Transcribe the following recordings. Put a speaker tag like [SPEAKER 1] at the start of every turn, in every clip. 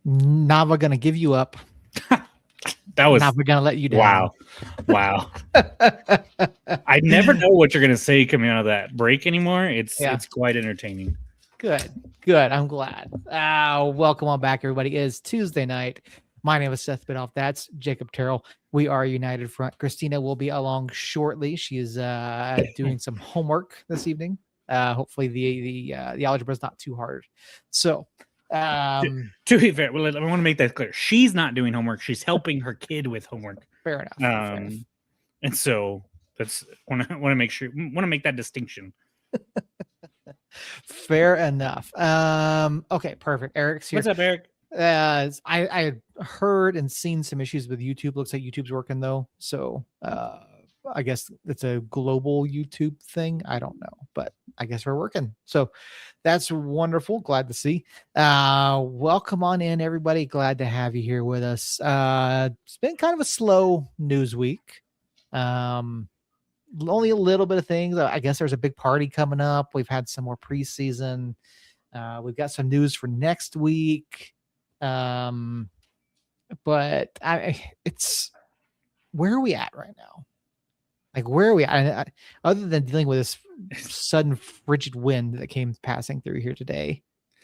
[SPEAKER 1] Nava gonna give you up.
[SPEAKER 2] That was
[SPEAKER 1] Nava gonna let you down.
[SPEAKER 2] Wow. I never know what you're gonna say coming out of that break anymore. It's quite entertaining.
[SPEAKER 1] Good. I'm glad. Welcome on back, everybody. It is Tuesday night. My name is Seth Bidoff. That's Jacob Terrell. We are United Front. Christina will be along shortly. She is doing some homework this evening. Hopefully the algebra is not too hard. So
[SPEAKER 2] to be fair, I want to make that clear. She's not doing homework. She's helping her kid with homework.
[SPEAKER 1] Fair enough.
[SPEAKER 2] And so that's want to make that distinction.
[SPEAKER 1] Fair enough. Okay, perfect. Eric's here.
[SPEAKER 2] What's up, Eric?
[SPEAKER 1] I heard and seen some issues with YouTube. Looks like YouTube's working though. So I guess it's a global YouTube thing. I don't know, but I guess we're working. So that's wonderful. Glad to see. Welcome on in, everybody. Glad to have you here with us. It's been kind of a slow news week. Only a little bit of things. I guess there's a big party coming up. We've had some more preseason. We've got some news for next week. But it's where are we at right now? Like, where are we at? Other than dealing with this sudden frigid wind that came passing through here today.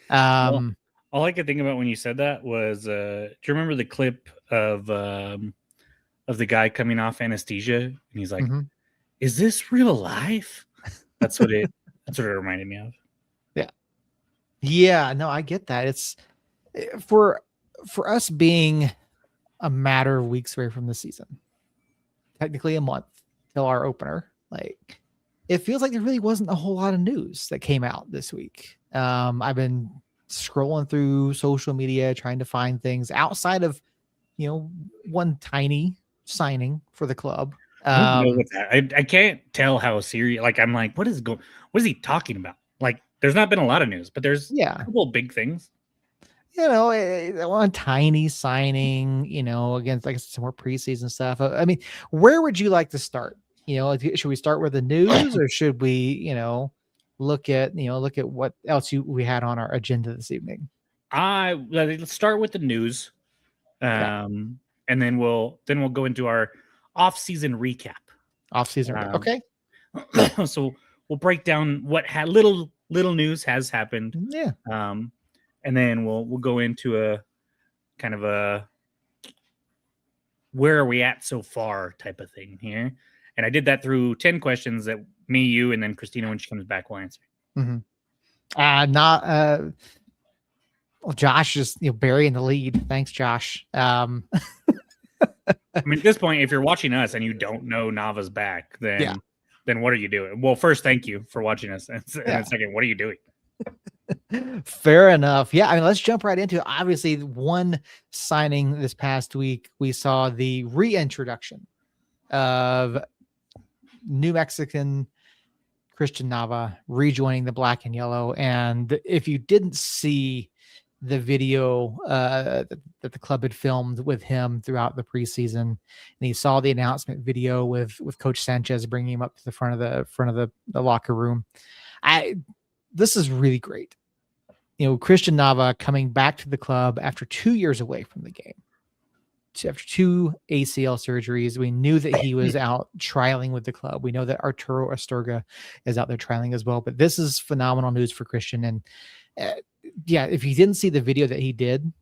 [SPEAKER 2] All I could think about when you said that was, do you remember the clip of the guy coming off anesthesia? And he's like, is this real life? That's what it reminded me of.
[SPEAKER 1] Yeah, no, I get that. It's for us being a matter of weeks away from the season, technically a month till our opener. Like, it feels like there really wasn't a whole lot of news that came out this week. I've been scrolling through social media trying to find things outside of, one tiny signing for the club.
[SPEAKER 2] I don't know what's that. I can't tell how serious. Like, I'm like, what is he talking about? Like, there's not been a lot of news, but there's a couple of big things.
[SPEAKER 1] One tiny signing, against like some more preseason stuff. I mean, where would you like to start? Should we start with the news, or should we, look at what else we had on our agenda this evening?
[SPEAKER 2] Let's start with the news, and then we'll go into our off-season recap.
[SPEAKER 1] Okay.
[SPEAKER 2] So we'll break down what little news has happened.
[SPEAKER 1] Yeah.
[SPEAKER 2] And then we'll go into a kind of a where are we at so far type of thing here. And I did that through 10 questions that me, you, and then Christina, when she comes back, will answer.
[SPEAKER 1] Josh is burying the lead. Thanks, Josh.
[SPEAKER 2] I mean, at this point, if you're watching us and you don't know Nava's back, then what are you doing? Well, first, thank you for watching us. And then second, what are you doing?
[SPEAKER 1] Fair enough. Yeah, I mean, let's jump right into it. Obviously, one signing this past week, we saw the reintroduction of New Mexican Christian Nava rejoining the black and yellow. And if you didn't see the video that the club had filmed with him throughout the preseason, and you saw the announcement video with Coach Sanchez bringing him up to the front of the locker room, this is really great. Christian Nava coming back to the club after 2 years away from the game, after 2 ACL surgeries. We knew that he was out trialing with the club. We know that Arturo Astorga is out there trialing as well, but this is phenomenal news for Christian. And if you didn't see the video that he did,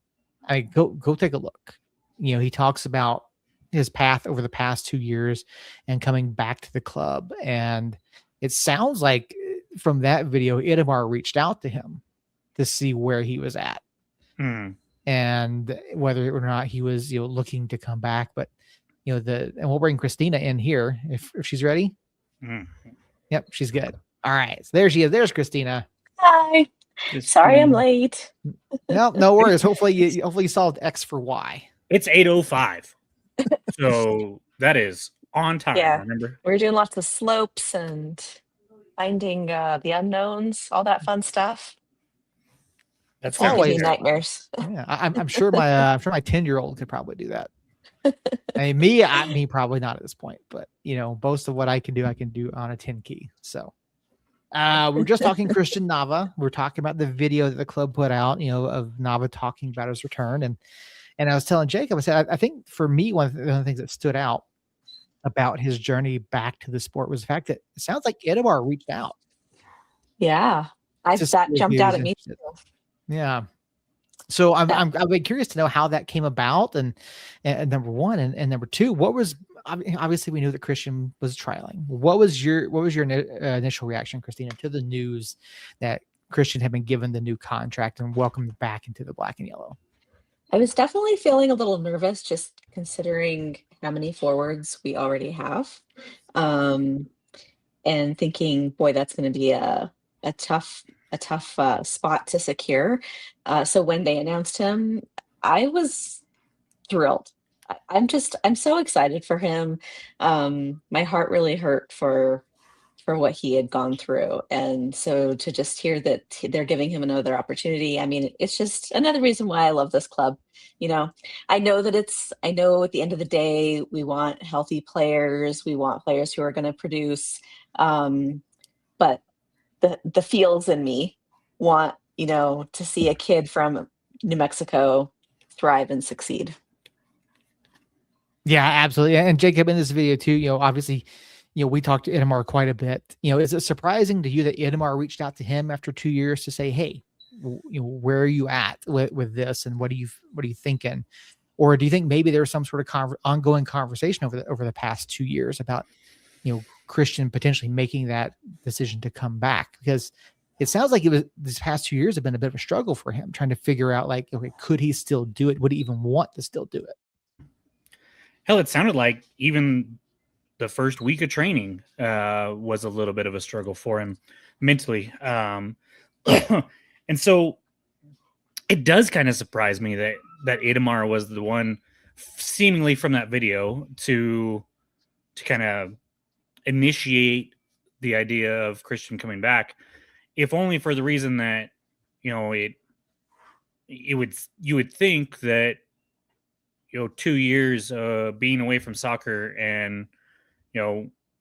[SPEAKER 1] go take a look. He talks about his path over the past 2 years and coming back to the club. And it sounds like from that video, Idamar reached out to him to see where he was at and whether or not he was, looking to come back. But, and we'll bring Christina in here if she's ready. Yep, she's good. All right. So there she is. There's Christina.
[SPEAKER 3] Hi. Sorry I'm late.
[SPEAKER 1] No worries. Hopefully you solved X for Y.
[SPEAKER 2] It's 8:05. So that is on time.
[SPEAKER 3] Yeah.
[SPEAKER 2] Remember?
[SPEAKER 3] We're doing lots of slopes and finding the unknowns, all that fun stuff.
[SPEAKER 2] That's
[SPEAKER 3] always nightmares.
[SPEAKER 1] Yeah, I'm sure my 10-year-old could probably do that. I mean, me probably not at this point, but most of what I can do on a 10 key. So We're just talking Christian Nava. We're talking about the video that the club put out, of Nava talking about his return. And I was telling Jacob, I said, I think for me, one of the things that stood out about his journey back to the sport was the fact that it sounds like Idamar reached out.
[SPEAKER 3] Yeah. That jumped out at me too.
[SPEAKER 1] Yeah. So I'm curious to know how that came about, and number one, and number two, what was, obviously we knew that Christian was trialing. What was your initial reaction, Christina, to the news that Christian had been given the new contract and welcomed back into the black and yellow?
[SPEAKER 3] I was definitely feeling a little nervous, just considering how many forwards we already have, and thinking, boy, that's going to be a tough spot to secure. So when they announced him, I was thrilled. I'm so excited for him. My heart really hurt for what he had gone through, and so to just hear that they're giving him another opportunity, I mean, it's just another reason why I love this club. I know at the end of the day, we want healthy players, we want players who are going to produce, but the feels in me want to see a kid from New Mexico thrive and succeed.
[SPEAKER 1] Yeah, absolutely. And Jacob, in this video too, obviously, we talked to Idamar quite a bit. Is it surprising to you that Idamar reached out to him after 2 years to say, hey, where are you at with this, and what are you thinking? Or do you think maybe there was some sort of ongoing conversation over the past 2 years about, Christian potentially making that decision to come back? Because it sounds like these past 2 years have been a bit of a struggle for him, trying to figure out, like, okay, could he still do it? Would he even want to still do it?
[SPEAKER 2] Hell, it sounded like even the first week of training was a little bit of a struggle for him mentally. And so it does kind of surprise me that Idamar was the one, seemingly from that video, to kind of initiate the idea of Christian coming back, if only for the reason that, you would think that, 2 years being away from soccer, and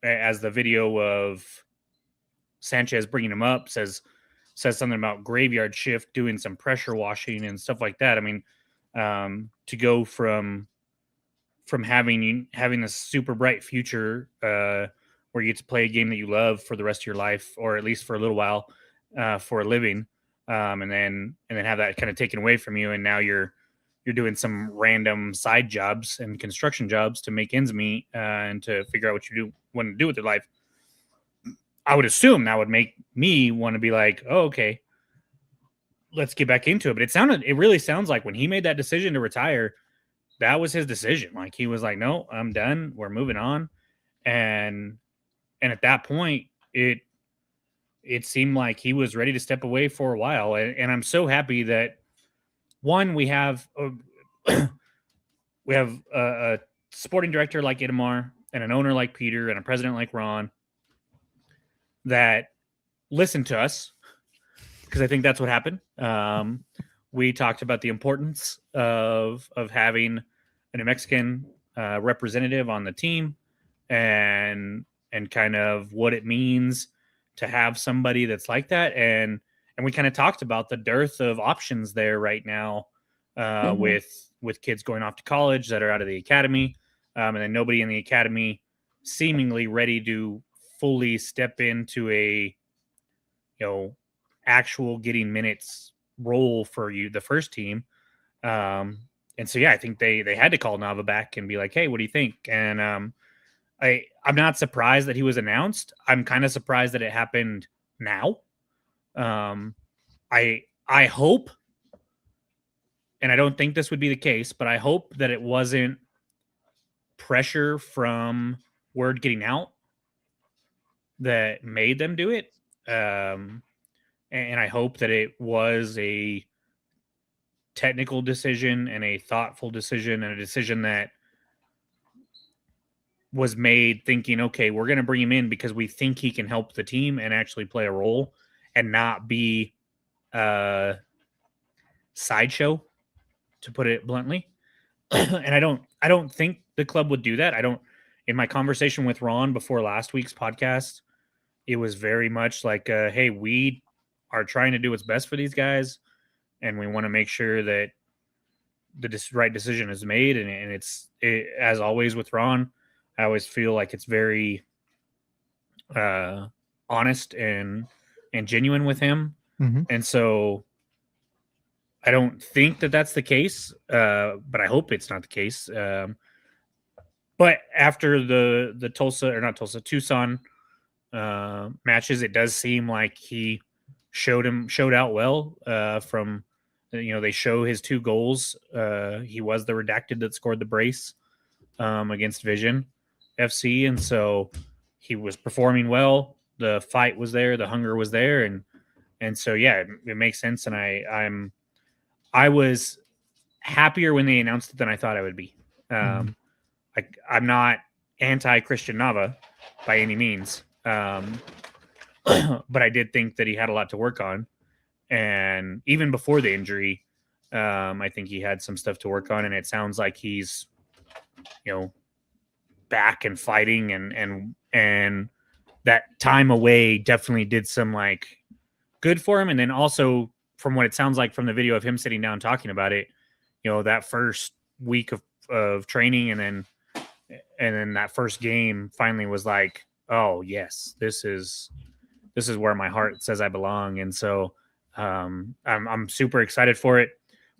[SPEAKER 2] as the video of Sanchez bringing him up says something about graveyard shift, doing some pressure washing and stuff like that. I mean, to go from having this super bright future where you get to play a game that you love for the rest of your life, or at least for a little while, for a living, and then have that kind of taken away from you, and now you're doing some random side jobs and construction jobs to make ends meet, and to figure out what you want to do with your life. I would assume that would make me want to be like, oh, okay, let's get back into it. But it really sounds like when he made that decision to retire, that was his decision. Like, he was like, no, I'm done. We're moving on. And at that point, it seemed like he was ready to step away for a while. And I'm so happy that, one, we have a sporting director like Idamar, and an owner like Peter, and a president like Ron, that listened to us, because I think that's what happened. We talked about the importance of having a New Mexican representative on the team, and kind of what it means to have somebody that's like that. And we kind of talked about the dearth of options there right now, with kids going off to college that are out of the academy, and then nobody in the academy seemingly ready to fully step into a actual getting minutes role for the first team. And so, yeah, I think they had to call Nava back and be like, hey, what do you think? And I'm not surprised that he was announced. I'm kind of surprised that it happened now. I hope, and I don't think this would be the case, but I hope that it wasn't pressure from word getting out that made them do it. And I hope that it was a technical decision, and a thoughtful decision, and a decision that was made thinking, okay, we're going to bring him in because we think he can help the team and actually play a role, and not be a sideshow, to put it bluntly. And I don't think the club would do that. In my conversation with Ron before last week's podcast, it was very much like, hey, we are trying to do what's best for these guys, and we want to make sure that the right decision is made. And as always with Ron, I always feel like it's very honest and genuine with him.
[SPEAKER 1] Mm-hmm.
[SPEAKER 2] And so I don't think that that's the case, but I hope it's not the case. But after the Tulsa, or not Tulsa, Tucson matches, it does seem like he showed out well. From they show his 2 goals. He was the redacted that scored the brace against Vision FC, and so he was performing well. The fight was there, the hunger was there, and so yeah, it makes sense. And I was happier when they announced it than I thought I would be. I'm not anti-Christian Nava by any means, but I did think that he had a lot to work on, and even before the injury, I think he had some stuff to work on, and it sounds like he's back and fighting, and that time away definitely did some like good for him. And then also, from what it sounds like from the video of him sitting down talking about it, that first week of training, and then that first game finally was like, oh yes, this is where my heart says I belong. And so I'm super excited for it.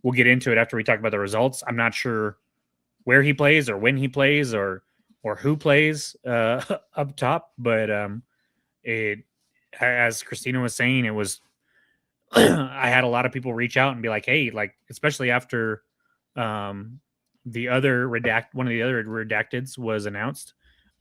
[SPEAKER 2] We'll get into it after we talk about the results. I'm not sure where he plays or when he plays or who plays up top, but it, as Christina was saying, it was I had a lot of people reach out and be like, hey, like, especially after one of the other redacteds was announced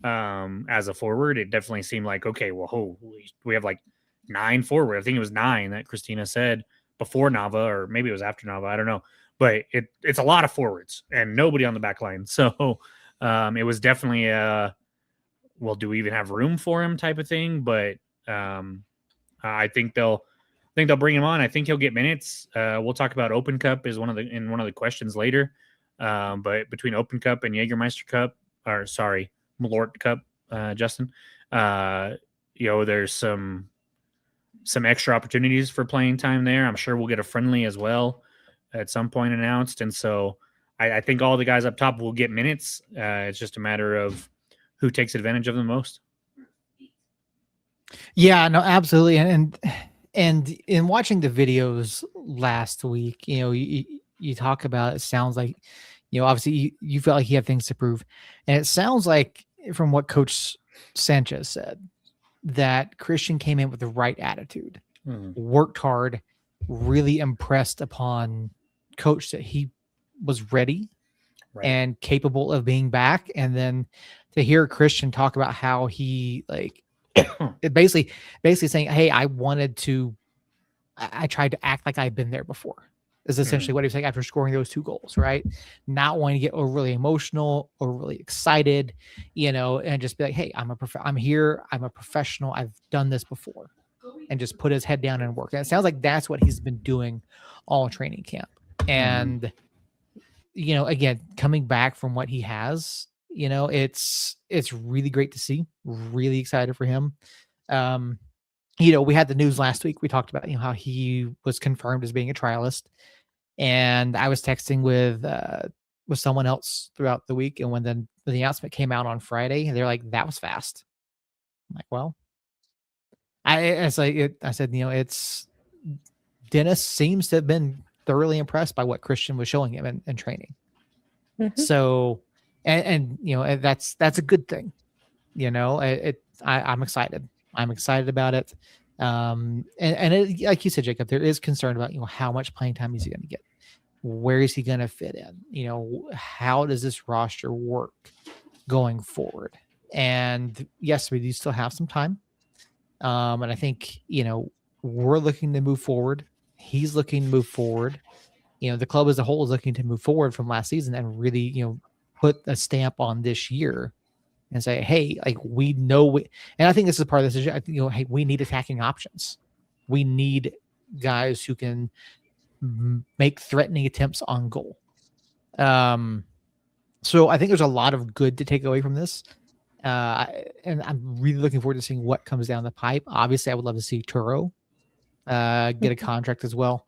[SPEAKER 2] as a forward. It definitely seemed like, okay, well, we have like 9 forward. I think it was 9 that Christina said before Nava, or maybe it was after Nava. I don't know, but it's a lot of forwards and nobody on the back line. So it was definitely well, do we even have room for him type of thing? But I think they'll bring him on. I think he'll get minutes. We'll talk about Open Cup is one of the questions later. But between Open Cup and Jägermeister Cup, or sorry, Malort Cup, Justin, there's some extra opportunities for playing time there. I'm sure we'll get a friendly as well at some point announced. And so I think all the guys up top will get minutes. It's just a matter of who takes advantage of them most.
[SPEAKER 1] Yeah, no, absolutely. And in watching the videos last week, you talk about, it sounds like, obviously you felt like you have things to prove. And it sounds like, from what Coach Sanchez said, that Christian came in with the right attitude, worked hard, really impressed upon Coach that he was ready and capable of being back. And then to hear Christian talk about how he it basically saying, hey, I tried to act like I've been there before, is essentially what he was saying after scoring those 2 goals, right? Not wanting to get overly emotional or really excited, and just be like, hey, I'm here. I'm a professional. I've done this before, and just put his head down and work. And it sounds like that's what he's been doing all training camp. And, again, coming back from what he has, it's really great to see. Really excited for him. We had the news last week. We talked about how he was confirmed as being a trialist, and I was texting with someone else throughout the week. And when the announcement came out on Friday, they're like, "That was fast." I'm like, "Well," I said, it's Dennis seems to have been thoroughly impressed by what Christian was showing him in training. So, and that's a good thing. I'm excited. I'm excited about it. And like you said, Jacob, there is concern about, how much playing time is he going to get? Where is he going to fit in? How does this roster work going forward? And yes, we do still have some time. And I think, we're looking to move forward. He's looking to move forward. The club as a whole is looking to move forward from last season and really, put a stamp on this year and say, hey, like, we know, and I think this is part of this, hey, we need attacking options. We need guys who can make threatening attempts on goal. So I think there's a lot of good to take away from this. And I'm really looking forward to seeing what comes down the pipe. Obviously, I would love to see Turo get a contract as well.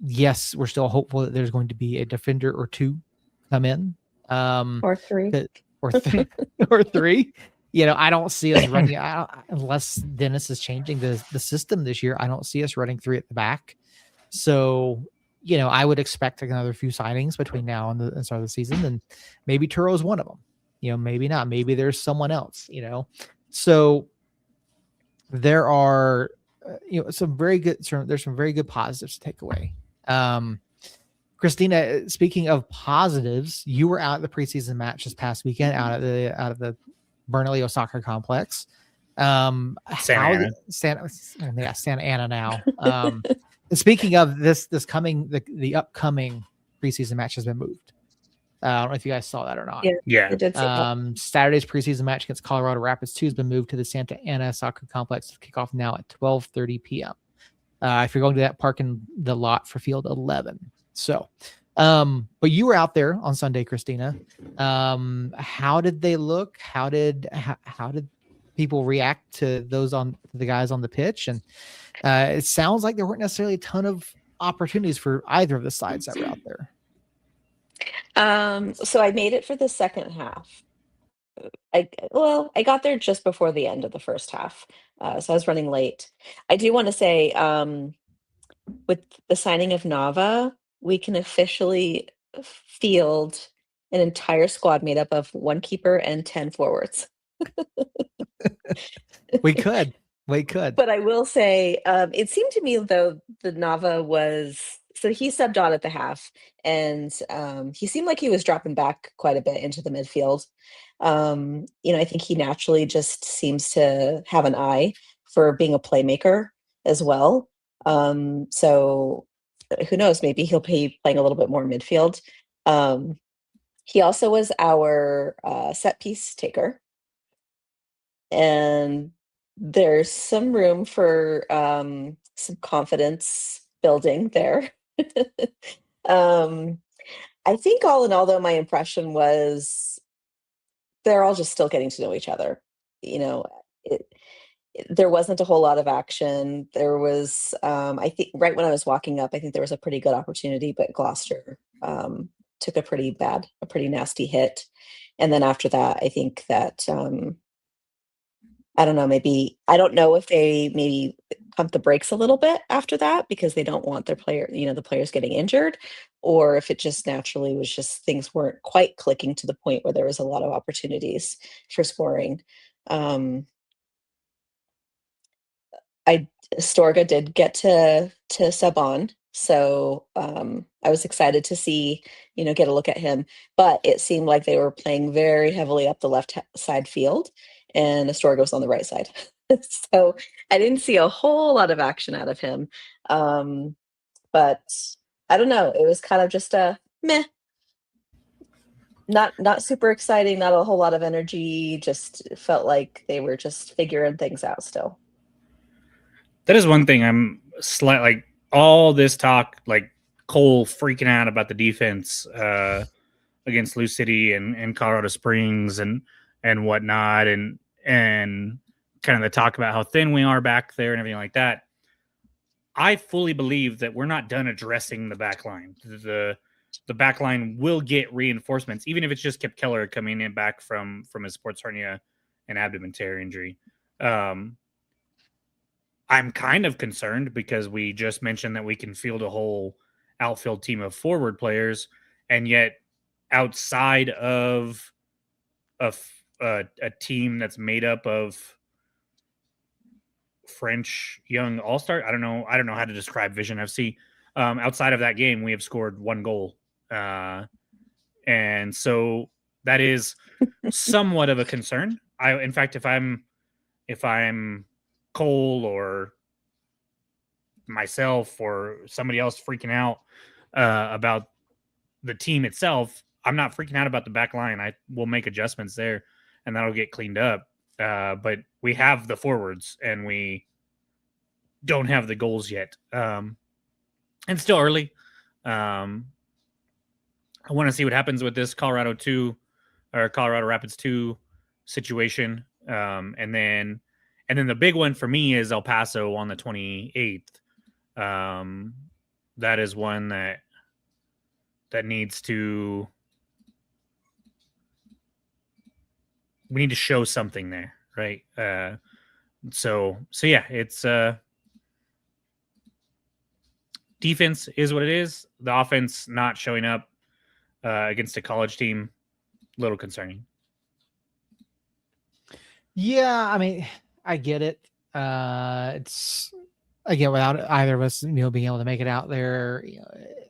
[SPEAKER 1] Yes, we're still hopeful that there's going to be a defender or two come in,
[SPEAKER 3] or 3.
[SPEAKER 1] or or 3. I don't see us running unless Dennis is changing the system this year. I don't see us running 3 at the back. So, I would expect another few signings between now and the start of the season, and maybe Turo is one of them. Maybe not. Maybe there's someone else. So there are, some very good. There's some very good positives to take away. Christina, speaking of positives, you were out at the preseason match this past weekend out at the Bernalillo Soccer Complex.
[SPEAKER 2] Santa
[SPEAKER 1] Ana now. And speaking of this coming, the upcoming preseason match has been moved. I don't know if you guys saw that or not.
[SPEAKER 2] Yeah.
[SPEAKER 3] I did see that.
[SPEAKER 1] Saturday's preseason match against Colorado Rapids 2 has been moved to the Santa Ana Soccer Complex to kick off now at 12:30 p.m. If you're going to that, park in the lot for field 11. So, but you were out there on Sunday, Christina. How did they look? How did people react to the guys on the pitch? And it sounds like there weren't necessarily a ton of opportunities for either of the sides that were out there.
[SPEAKER 3] So I made it for the second half. I got there just before the end of the first half, so I was running late. I do want to say, with the signing of Nava, we can officially field an entire squad made up of 1 keeper and 10 forwards.
[SPEAKER 1] We could.
[SPEAKER 3] But I will say, it seemed to me though the Nava so he subbed on at the half, and he seemed like he was dropping back quite a bit into the midfield. I think he naturally just seems to have an eye for being a playmaker as well. So who knows? Maybe he'll be playing a little bit more midfield. He also was our set piece taker, and there's some room for some confidence building there. I think all in all, though, my impression was they're all just still getting to know each other. There wasn't a whole lot of action. There was, I think, right when I was walking up, I think there was a pretty good opportunity, but Gloucester took a pretty nasty hit. And then after that, I think that I don't know, I don't know if they maybe pump the brakes a little bit after that because they don't want the players getting injured, or if it just naturally was just things weren't quite clicking to the point where there was a lot of opportunities for scoring. Astorga did get to sub on, so I was excited to see, get a look at him. But it seemed like they were playing very heavily up the left side field, and Astorga was on the right side. So I didn't see a whole lot of action out of him. But I don't know. It was kind of just a meh. Not super exciting. Not a whole lot of energy. Just felt like they were just figuring things out still.
[SPEAKER 2] That is one thing I'm like all this talk, like Cole freaking out about the defense against Lou City and Colorado Springs and whatnot, and kind of the talk about how thin we are back there and everything like that. I fully believe that we're not done addressing the back line. The back line will get reinforcements, even if it's just Kip Keller coming in back from his sports hernia and abdomen tear injury. I'm kind of concerned because we just mentioned that we can field a whole outfield team of forward players, and yet outside of a team that's made up of French young all-star, I don't know how to describe Vision FC. Outside of that game, we have scored 1 goal, and so that is somewhat of a concern. In fact, if I'm Cole or myself or somebody else freaking out about the team itself, I'm not freaking out about the back line. I will make adjustments there and that'll get cleaned up. But we have the forwards and we don't have the goals yet. And still early. I want to see what happens with this Colorado Rapids 2 situation. And then the big one for me is El Paso on the 28th. That is one that needs to, we need to show something there, right? So yeah, it's defense is what it is. The offense not showing up against a college team, a little concerning.
[SPEAKER 1] Yeah, I mean, I get it. It's again without either of us, being able to make it out there.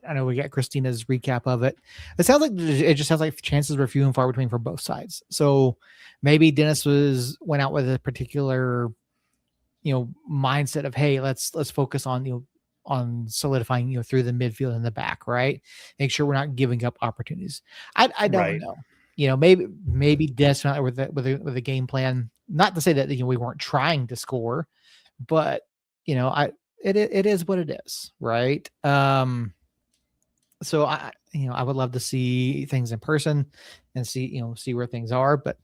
[SPEAKER 1] I know we got Christina's recap of it. It sounds like it just sounds like chances were few and far between for both sides. So maybe Dennis went out with a particular, mindset of, hey, let's focus on on solidifying through the midfield and the back, right? Make sure we're not giving up opportunities. I don't know. Maybe Dennis went out with a game plan. Not to say that we weren't trying to score, but it is what it is, right? So I would love to see things in person and see where things are, but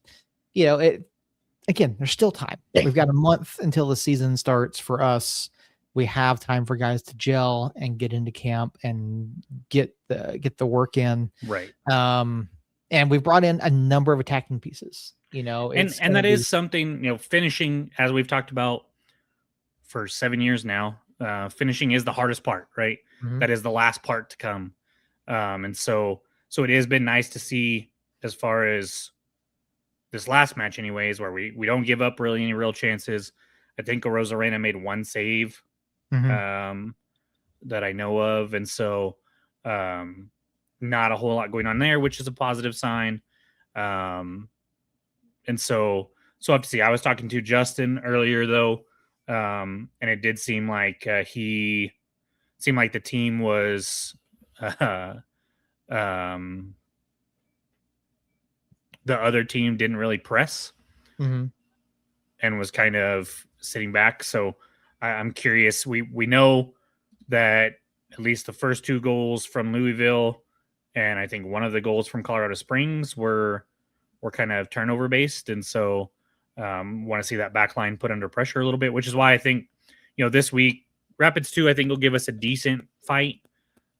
[SPEAKER 1] again, there's still time. We've got a month until the season starts for us. We have time for guys to gel and get into camp and get the work in.
[SPEAKER 2] Right.
[SPEAKER 1] And we've brought in a number of attacking pieces, and
[SPEAKER 2] that is something, finishing, as we've talked about for 7 years now, finishing is the hardest part, right? Mm-hmm. That is the last part to come. And so it has been nice to see, as far as this last match anyways, where we don't give up really any real chances. I think Rosarena made one save that I know of. And so not a whole lot going on there, which is a positive sign. And so I have to see. I was talking to Justin earlier though, and it did seem like the team was the other team didn't really press and was kind of sitting back. So I'm curious. We know that at least the first 2 goals from Louisville, and I think one of the goals from Colorado Springs were kind of turnover based. And so want to see that back line put under pressure a little bit, which is why I think, this week, Rapids 2, I think will give us a decent fight.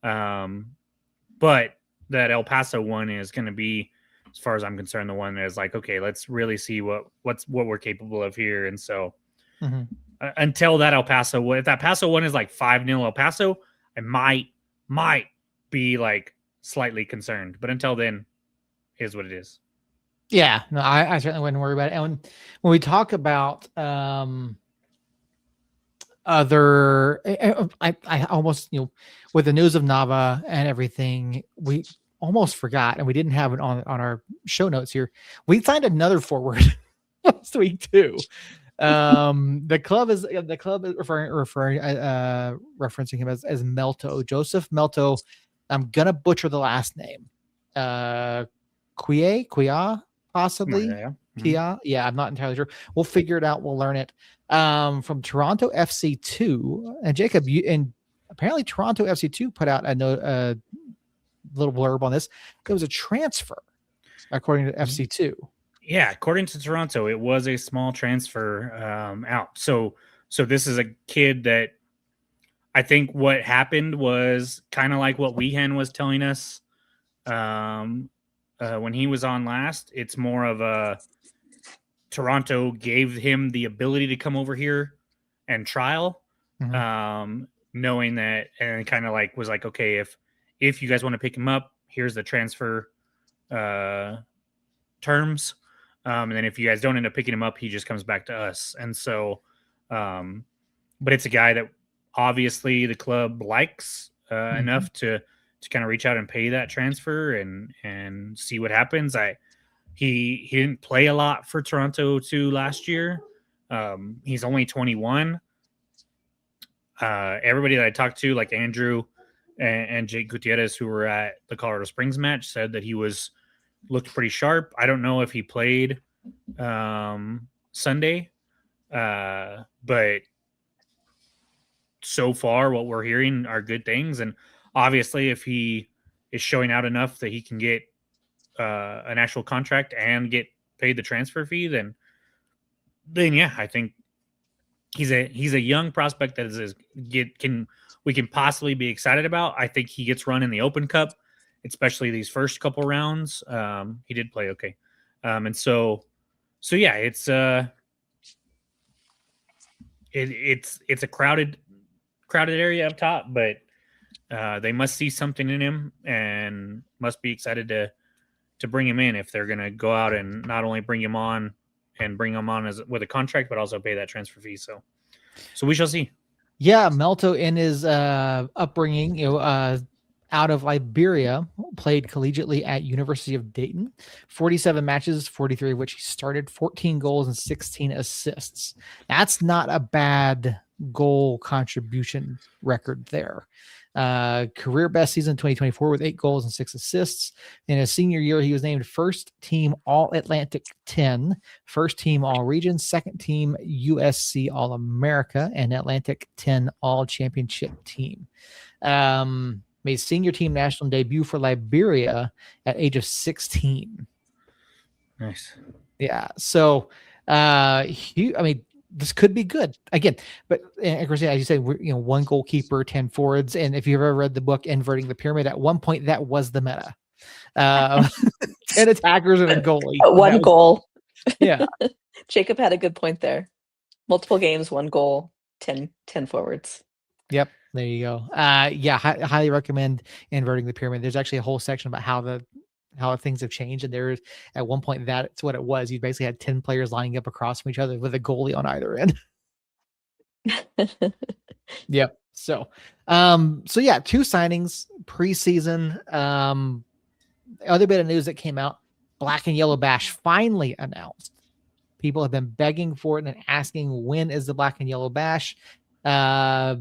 [SPEAKER 2] But that El Paso one is going to be, as far as I'm concerned, the one that is like, okay, let's really see what we're capable of here. And so until that El Paso, if that Paso one is like 5-0 El Paso, I might be like slightly concerned. But until then, here's what it is.
[SPEAKER 1] Yeah, no, I certainly wouldn't worry about it. And when we talk about other, I almost, with the news of Nava and everything, we almost forgot, and we didn't have it on our show notes here. We signed another forward last week too. The club is referencing him as Melto, Joseph Melto. I'm gonna butcher the last name. Quia, possibly. Kia. Yeah, I'm not entirely sure. We'll figure it out. We'll learn it. From Toronto FC2, and Jacob, apparently Toronto FC2 put out a little blurb on this. It was a transfer, according to FC2.
[SPEAKER 2] Yeah, according to Toronto, it was a small transfer out. So this is a kid that I think what happened was kind of like what Weehan was telling us when he was on last. It's more of a Toronto gave him the ability to come over here and trial, knowing that, and kind of like was like, okay, if you guys want to pick him up, here's the transfer terms. And then if you guys don't end up picking him up, he just comes back to us. And so, but it's a guy that obviously the club likes enough to kind of reach out and pay that transfer and see what happens. He didn't play a lot for Toronto too last year. He's only 21. Everybody that I talked to, like Andrew and Jake Gutierrez, who were at the Colorado Springs match, said that he looked pretty sharp. I don't know if he played Sunday, but so far what we're hearing are good things. And obviously if he is showing out enough that he can get an actual contract and get paid the transfer fee, then yeah, I think he's a young prospect that we can possibly be excited about. I think he gets run in the Open Cup, especially these first couple rounds. He did play okay, and so yeah, it's a crowded area up top, but they must see something in him and must be excited to bring him in if they're going to go out and not only bring him on with a contract, but also pay that transfer fee. So we shall see.
[SPEAKER 1] Yeah, Melto in his upbringing, out of Liberia, played collegiately at University of Dayton, 47 matches, 43 of which he started, 14 goals and 16 assists. That's not a bad goal contribution record there. Career best season 2024 with 8 goals and 6 assists. In his senior year, he was named first team All-Atlantic 10, first team All-Region, second team USC All-America, and Atlantic 10 All-Championship team. Made senior team national debut for Liberia at age of 16.
[SPEAKER 2] Nice.
[SPEAKER 1] Yeah. So, this could be good again, but of course, as you said, one goalkeeper, 10 forwards. And if you've ever read the book Inverting the Pyramid, at one point that was the meta. 10 attackers and a goalie.
[SPEAKER 3] One goal.
[SPEAKER 1] Yeah.
[SPEAKER 3] Jacob had a good point there. Multiple games, one goal, 10 forwards.
[SPEAKER 1] Yep. There you go. Highly recommend Inverting the Pyramid. There's actually a whole section about how things have changed. And there's at one point that's what it was. You basically had 10 players lining up across from each other with a goalie on either end. Yep. So yeah, 2 signings preseason. Other bit of news that came out, Black and Yellow Bash finally announced. People have been begging for it and asking, when is the Black and Yellow Bash? That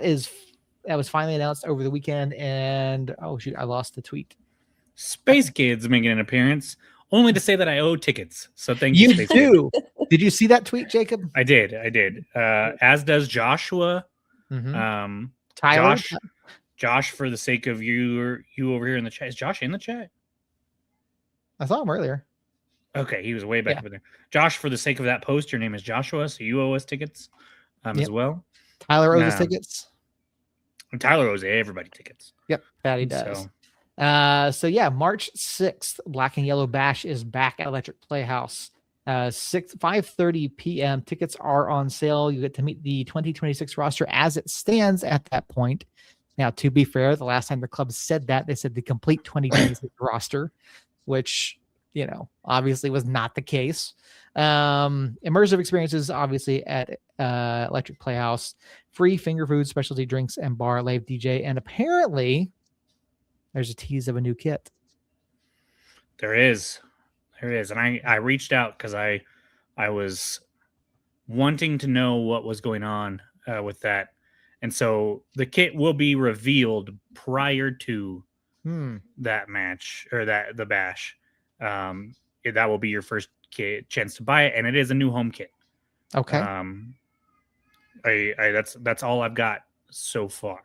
[SPEAKER 1] was finally announced over the weekend, and oh shoot, I lost the tweet.
[SPEAKER 2] Space Kids making an appearance, only to say that I owe tickets. So thank you.
[SPEAKER 1] You do. Did you see that tweet, Jacob?
[SPEAKER 2] I did. As does Joshua.
[SPEAKER 1] Mm-hmm. Tyler.
[SPEAKER 2] Josh, for the sake of you over here in the chat. Is Josh in the chat?
[SPEAKER 1] I saw him earlier.
[SPEAKER 2] Okay, he was way back over there. Josh, for the sake of that post, your name is Joshua, so you owe us tickets as well.
[SPEAKER 1] Tyler owes us tickets.
[SPEAKER 2] And Tyler owes everybody tickets.
[SPEAKER 1] Yep, that he does. So yeah, March 6th, Black and Yellow Bash is back at Electric Playhouse. 5:30 p.m. Tickets are on sale. You get to meet the 2026 roster as it stands at that point. Now, to be fair, the last time the club said that, they said the complete 2026 roster, which, obviously was not the case. Immersive experiences, obviously, at Electric Playhouse. Free finger food, specialty drinks, and bar, live DJ. And apparently, there's a tease of a new kit.
[SPEAKER 2] There is. And I reached out because I was wanting to know what was going on with that. And so the kit will be revealed prior to that match or the bash. That will be your first chance to buy it, and it is a new home kit.
[SPEAKER 1] Okay.
[SPEAKER 2] That's all I've got so far.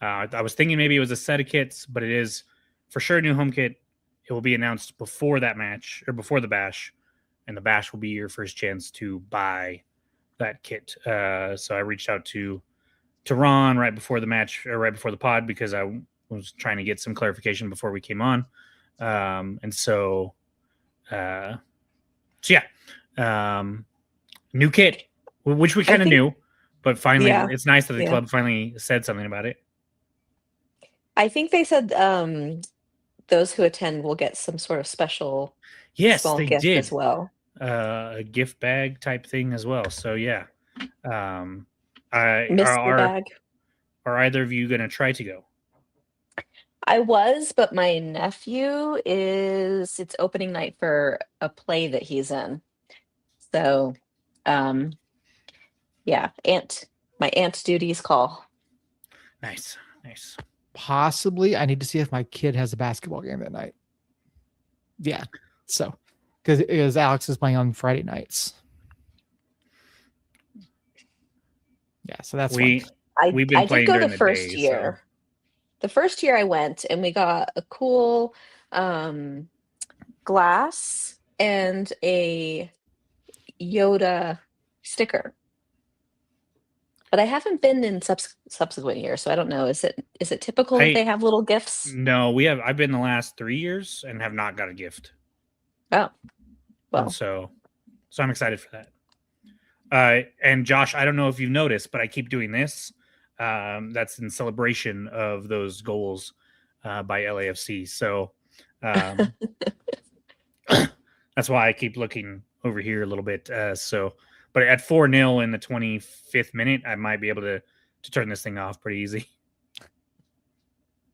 [SPEAKER 2] I was thinking maybe it was a set of kits, but it is for sure a new home kit. It will be announced before that match or before the bash, and the bash will be your first chance to buy that kit. So I reached out to Ron right before the match or right before the pod because I was trying to get some clarification before we came on. New kit, which we kind of knew, but finally it's nice that the club finally said something about it.
[SPEAKER 3] I think they said those who attend will get some sort of special small
[SPEAKER 2] they
[SPEAKER 3] gift
[SPEAKER 2] did
[SPEAKER 3] as well.
[SPEAKER 2] A gift bag type thing as well. So yeah.
[SPEAKER 3] Mystery bag.
[SPEAKER 2] Are either of you going to try to go?
[SPEAKER 3] I was, but my nephew it's opening night for a play that he's in. So, my aunt's duties call.
[SPEAKER 2] Nice.
[SPEAKER 1] Possibly. I need to see if my kid has a basketball game that night. Yeah. So, because Alex is playing on Friday nights. Yeah. So that's
[SPEAKER 2] we've been playing
[SPEAKER 3] did go
[SPEAKER 2] during
[SPEAKER 3] the first
[SPEAKER 2] day,
[SPEAKER 3] year.
[SPEAKER 2] So.
[SPEAKER 3] The first year I went and we got a cool glass and a Yoda sticker. But I haven't been in subsequent years, so I don't know. Is it typical that they have little gifts?
[SPEAKER 2] No, I've been the last 3 years and have not got a gift.
[SPEAKER 3] Oh, well.
[SPEAKER 2] And so I'm excited for that. And Josh, I don't know if you've noticed, but I keep doing this. That's in celebration of those goals by LAFC. So that's why I keep looking over here a little bit. But at 4-0 in the 25th minute, I might be able to turn this thing off pretty easy.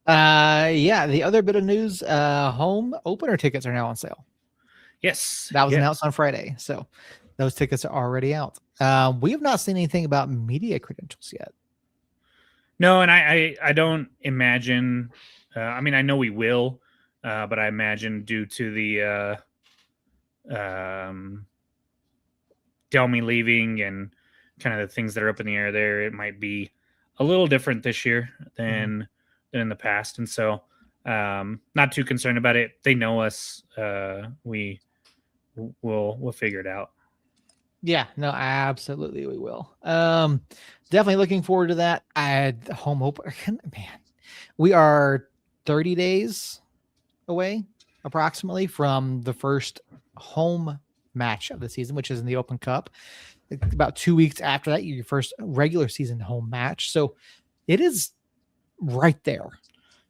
[SPEAKER 1] Yeah, the other bit of news, home opener tickets are now on sale.
[SPEAKER 2] Yes.
[SPEAKER 1] That was announced on Friday. So those tickets are already out. We have not seen anything about media credentials yet.
[SPEAKER 2] No, and I don't imagine, I mean, I know we will, but I imagine due to the Delmy leaving and kind of the things that are up in the air there, it might be a little different this year than in the past. And so not too concerned about it. They know us. We'll figure it out.
[SPEAKER 1] Yeah, no, absolutely we will. Definitely looking forward to that. Home opener, man. We are 30 days away approximately from the first home match of the season, which is in the Open Cup. About 2 weeks after that, your first regular season home match. So it is right there.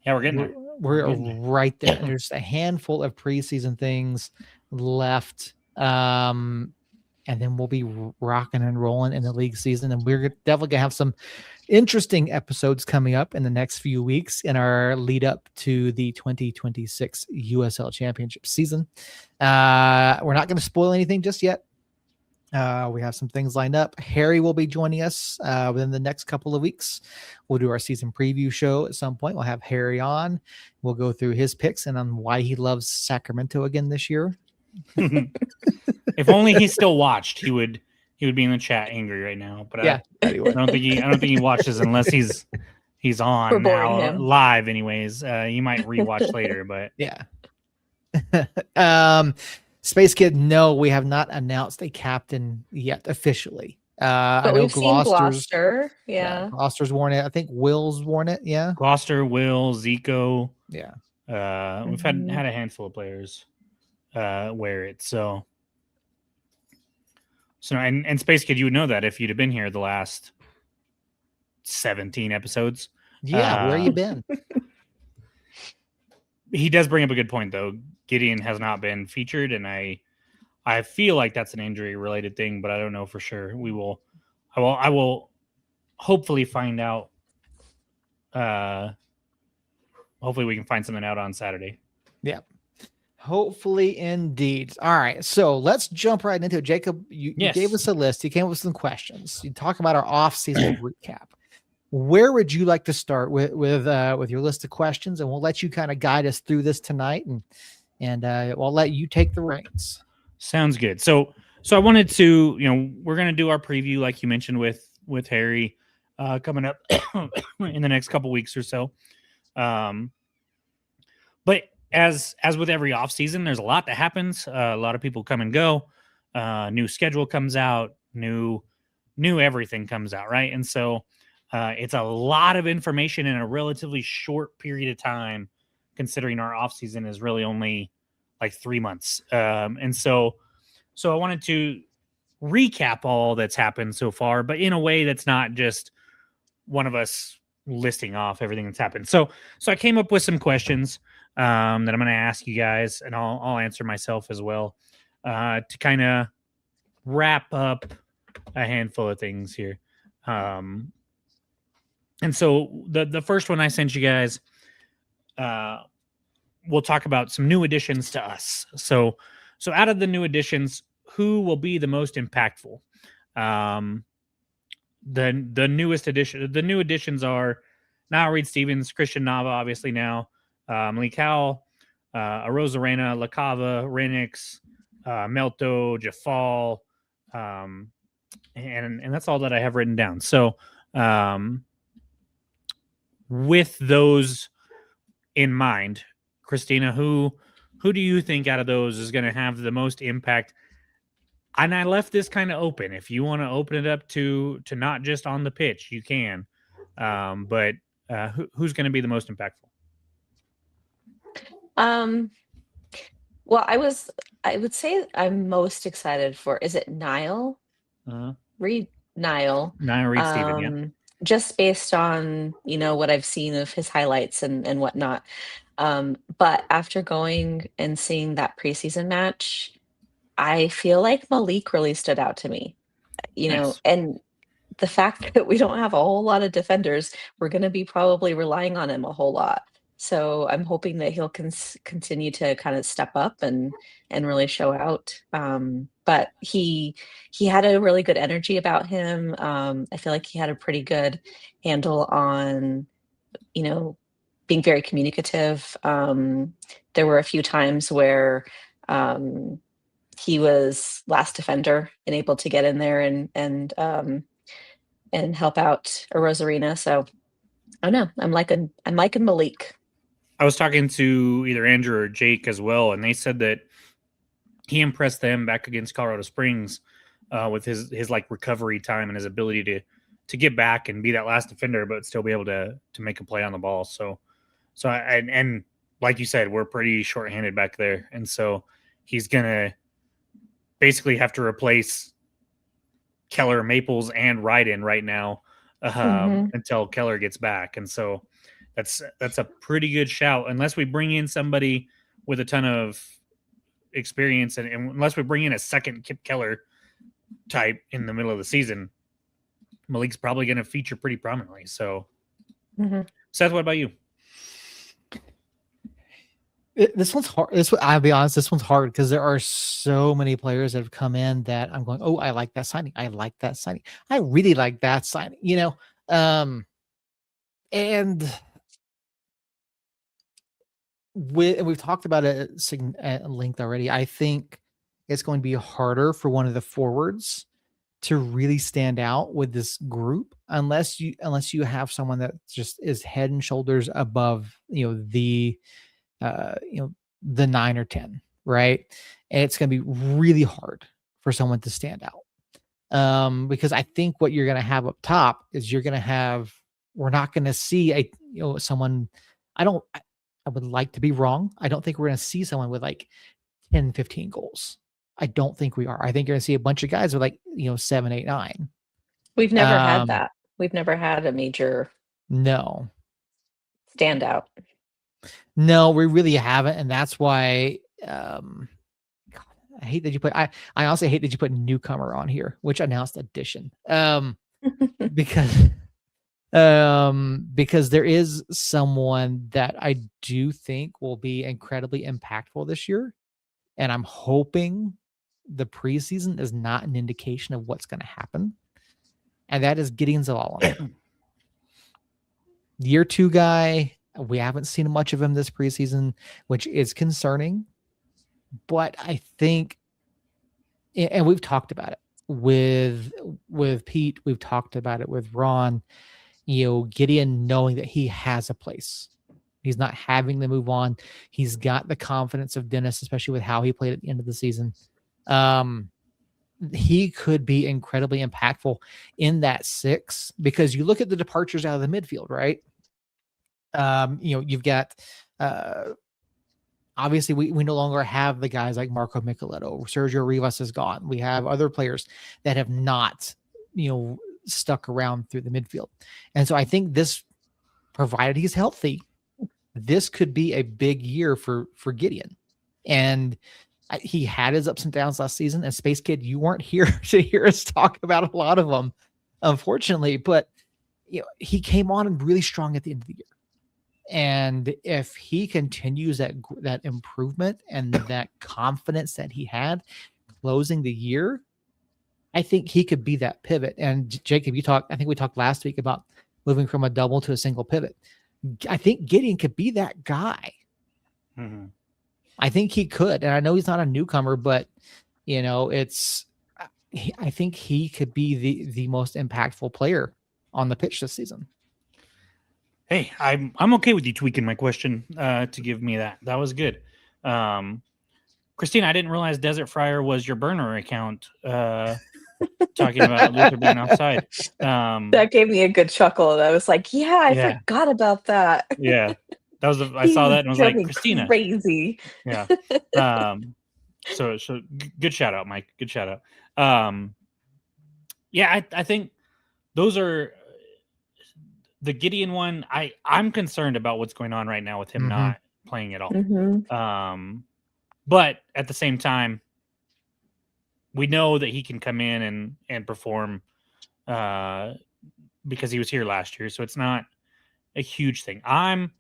[SPEAKER 2] Yeah, we're getting there.
[SPEAKER 1] We're right there. There's a handful of preseason things left. And then we'll be rocking and rolling in the league season. And we're definitely going to have some interesting episodes coming up in the next few weeks in our lead up to the 2026 USL Championship season. We're not going to spoil anything just yet. We have some things lined up. Harry will be joining us within the next couple of weeks. We'll do our season preview show at some point. We'll have Harry on. We'll go through his picks and on why he loves Sacramento again this year.
[SPEAKER 2] If only he still watched, he would be in the chat angry right now. But
[SPEAKER 1] yeah,
[SPEAKER 2] I don't think he watches unless he's on now live. Anyways, you might rewatch later. But
[SPEAKER 1] yeah. Space Kid, no, we have not announced a captain yet officially.
[SPEAKER 3] But
[SPEAKER 1] I know
[SPEAKER 3] we've seen Gloucester. Yeah.
[SPEAKER 1] Gloucester's worn it. I think Will's worn it. Yeah.
[SPEAKER 2] Gloucester, Will, Zico.
[SPEAKER 1] Yeah.
[SPEAKER 2] We've had a handful of players wear it. So and Space Kid, you would know that if you'd have been here the last 17 episodes.
[SPEAKER 1] Yeah, where you been?
[SPEAKER 2] He does bring up a good point though. Gideon has not been featured, and I feel like that's an injury related thing, but I don't know for sure. I will hopefully find out. Hopefully we can find something out on Saturday.
[SPEAKER 1] Yeah. Hopefully, indeed. All right, so let's jump right into it. Jacob, you gave us a list. You came up with some questions. You talk about our off-season recap. Where would you like to start with your list of questions? And we'll let you kind of guide us through this tonight, and we'll let you take the reins.
[SPEAKER 2] Sounds good. So I wanted to, we're going to do our preview, like you mentioned with Harry, coming up in the next couple weeks or so. But as with every off season, there's a lot that happens. A lot of people come and go. New schedule comes out. New everything comes out, right? And so it's a lot of information in a relatively short period of time, considering our off season is really only like 3 months. And so I wanted to recap all that's happened so far, but in a way that's not just one of us listing off everything that's happened. So I came up with some questions that I'm going to ask you guys, and I'll answer myself as well, to kind of wrap up a handful of things here. And so the first one I sent you guys, we'll talk about some new additions to us. So out of the new additions, who will be the most impactful? The newest addition, the new additions are now Reed Stevens, Christian Nava, obviously now, Malik Howell, Arozarena, Lacava, Renix, Melto, Jafal, and that's all that I have written down. So with those in mind, Christina, who Who do you think out of those is going to have the most impact? And I left this kind of open. If you want to open it up to not just on the pitch, you can. But who's going to be the most impactful?
[SPEAKER 3] Well, I would say I'm most excited for, is it Niall? Reed Niall.
[SPEAKER 2] Niall Reed Steven, yeah.
[SPEAKER 3] Just based on, what I've seen of his highlights and whatnot. But after going and seeing that preseason match, I feel like Malik really stood out to me.
[SPEAKER 2] Nice.
[SPEAKER 3] And the fact that we don't have a whole lot of defenders, we're going to be probably relying on him a whole lot. So I'm hoping that he'll continue to kind of step up and really show out. But he had a really good energy about him. I feel like he had a pretty good handle on, being very communicative. There were a few times where he was last defender and able to get in there and help out a Rosarina. So I don't know. I'm liking Malik.
[SPEAKER 2] I was talking to either Andrew or Jake as well, and they said that he impressed them back against Colorado Springs with his like recovery time and his ability to get back and be that last defender, but still be able to make a play on the ball. So and like you said, we're pretty shorthanded back there, and so he's gonna basically have to replace Keller, Maples, and Ryden right now until Keller gets back, and so. That's a pretty good shout. Unless we bring in somebody with a ton of experience, and unless we bring in a second Kip Keller type in the middle of the season, Malik's probably going to feature pretty prominently. So, Seth, what about you?
[SPEAKER 1] This one's hard. I'll be honest. This one's hard because there are so many players that have come in that I'm going, oh, I like that signing. I like that signing. I really like that signing. And we've talked about it at length already. I think it's going to be harder for one of the forwards to really stand out with this group unless you have someone that just is head and shoulders above the 9 or 10, right? And it's going to be really hard for someone to stand out because I think what you're going to have up top is we're not going to see someone. I would like to be wrong. I don't think we're going to see someone with like 10, 15 goals. I don't think we are. I think you're going to see a bunch of guys with like, 7, 8, 9.
[SPEAKER 3] We've never had that. We've never had a major standout.
[SPEAKER 1] No, we really haven't. And that's why I hate that you put, I honestly hate that you put newcomer on here, which announced addition. Because there is someone that I do think will be incredibly impactful this year. And I'm hoping the preseason is not an indication of what's going to happen. And that is Gideon Zavala. Year 2 guy. We haven't seen much of him this preseason, which is concerning. But I think, and we've talked about it with Pete, we've talked about it with Ron, Gideon knowing that he has a place. He's not having to move on. He's got the confidence of Dennis, especially with how he played at the end of the season. He could be incredibly impactful in that 6 because you look at the departures out of the midfield, right? You've got obviously we no longer have the guys like Marco Micheletto. Sergio Rivas is gone. We have other players that have not, stuck around through the midfield. And so I think this, provided he's healthy, this could be a big year for Gideon. And he had his ups and downs last season. And Space Kid, you weren't here to hear us talk about a lot of them, unfortunately, but he came on and really strong at the end of the year. And if he continues that improvement and that confidence that he had closing the year, I think he could be that pivot. And Jacob, I think we talked last week about moving from a double to a single pivot. I think Gideon could be that guy. Mm-hmm. I think he could. And I know he's not a newcomer, but I think he could be the most impactful player on the pitch this season.
[SPEAKER 2] Hey, I'm okay with you tweaking my question to give me that. That was good. Christina, I didn't realize Desert Fryer was your burner account. Talking about Luther being offside.
[SPEAKER 3] That gave me a good chuckle. And I was like, yeah, I
[SPEAKER 2] Yeah.
[SPEAKER 3] forgot about that.
[SPEAKER 2] Yeah. That was I
[SPEAKER 3] He
[SPEAKER 2] saw
[SPEAKER 3] was
[SPEAKER 2] that and was
[SPEAKER 3] drove
[SPEAKER 2] like,
[SPEAKER 3] me
[SPEAKER 2] Christina.
[SPEAKER 3] crazy.
[SPEAKER 2] Yeah. So good shout out, Mike. Good shout out. Yeah, I think those are the Gideon one. I'm concerned about what's going on right now with him not playing at all. But at the same time, we know that he can come in and perform because he was here last year, so it's not a huge thing. I'm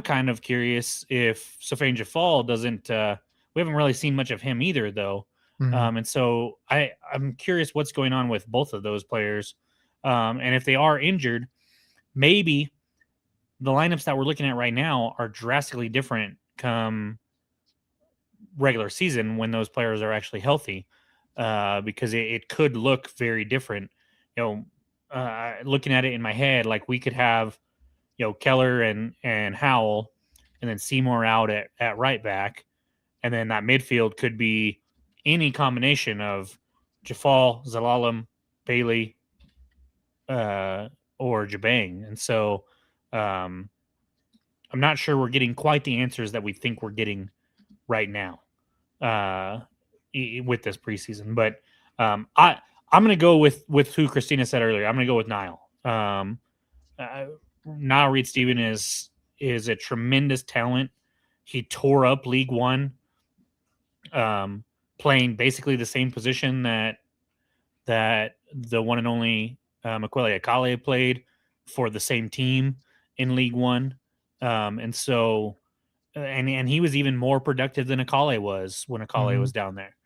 [SPEAKER 2] kind of curious if Sofane Jafal doesn't. We haven't really seen much of him either, though, and so I'm curious what's going on with both of those players, and if they are injured, maybe the lineups that we're looking at right now are drastically different come regular season when those players are actually healthy, because it could look very different. Looking at it in my head, like we could have, Keller and Howell, and then Seymour out at right back, and then that midfield could be any combination of Jafal, Zalalem, Bailey, or Jabang, and so I'm not sure we're getting quite the answers that we think we're getting right now with this preseason. But I'm going to go with who Christina said earlier. I'm going to go with Niall. Niall Reed-Steven is a tremendous talent. He tore up League One, playing basically the same position that the one and only Makwele Akale played for the same team in League One, and so and he was even more productive than Akale was when Akale was down there,